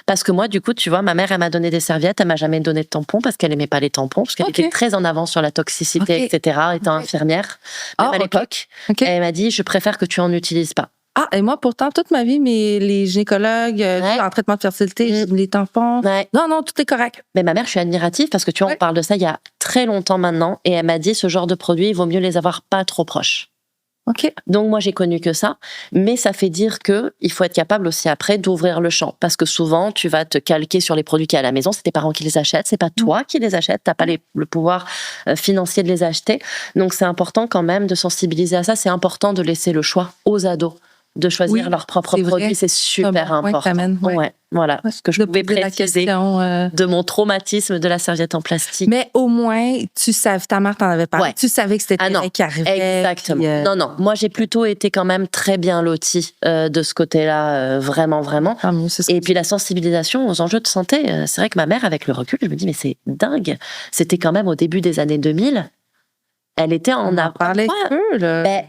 Parce que moi, du coup, tu vois, ma mère, elle m'a donné des serviettes, elle m'a jamais donné de tampons parce qu'elle aimait pas les tampons, parce qu'elle était très en avance sur la toxicité, etc., étant infirmière, même à l'époque. Et elle m'a dit, je préfère que tu en utilises pas. Ah, et moi, pourtant, toute ma vie, les gynécologues, en traitement de fertilité, les tampons. Non, tout est correct. Mais ma mère, je suis admirative parce que tu vois, on parle de ça il y a très longtemps maintenant, et elle m'a dit, ce genre de produit, il vaut mieux les avoir pas trop proches. Donc moi j'ai connu que ça, mais ça fait dire que il faut être capable aussi après d'ouvrir le champ, parce que souvent tu vas te calquer sur les produits qu'il y a à la maison, c'est tes parents qui les achètent, c'est pas toi qui les achètes, t'as pas le pouvoir financier de les acheter, donc c'est important quand même de sensibiliser à ça, c'est important de laisser le choix aux ados de choisir leurs propres produits, c'est super important. Voilà, ce que je pouvais préciser de mon traumatisme de la serviette en plastique. Mais au moins, tu savais, ta mère t'en avait parlé, tu savais que c'était qui arrivait. Exactement. Non, moi j'ai plutôt été quand même très bien lotie de ce côté-là, vraiment. Et puis la sensibilisation aux enjeux de santé, c'est vrai que ma mère, avec le recul, je me dis, mais c'est dingue. C'était quand même au début des années 2000. Elle était en parlait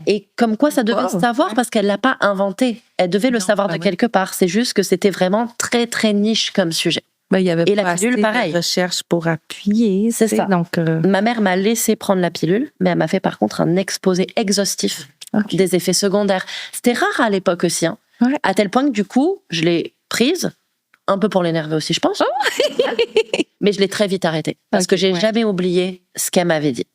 et comme quoi ça devait se savoir parce qu'elle l'a pas inventé. Elle devait le savoir de quelque part. C'est juste que c'était vraiment très très niche comme sujet. Il y avait pas la pilule, pareil. De recherche pour appuyer. C'est ça. Donc, ma mère m'a laissé prendre la pilule, mais elle m'a fait par contre un exposé exhaustif des effets secondaires. C'était rare à l'époque aussi, à tel point que du coup, je l'ai prise. Un peu pour l'énerver aussi, je pense. Mais je l'ai très vite arrêtée parce que j'ai jamais oublié ce qu'elle m'avait dit.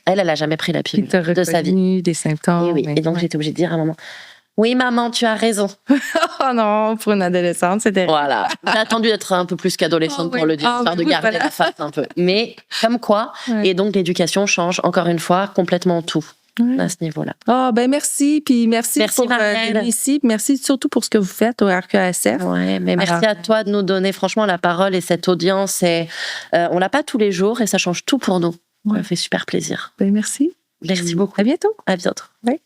Elle a jamais pris la pilule de sa vie. Des symptômes. Et donc j'étais obligée de dire à maman, oui maman, tu as raison. Oh non, pour une adolescente, c'était... Voilà, j'ai attendu d'être un peu plus qu'adolescente pour le dire, histoire de garder la face un peu. Mais comme quoi, et donc l'éducation change encore une fois complètement tout. À ce niveau-là. Merci, puis merci pour venir ici. Merci surtout pour ce que vous faites au RQASF. Mais merci à toi de nous donner franchement la parole et cette audience. Et, on l'a pas tous les jours et ça change tout pour nous. Ça fait super plaisir. Merci. Merci beaucoup. À bientôt. À bientôt. Oui.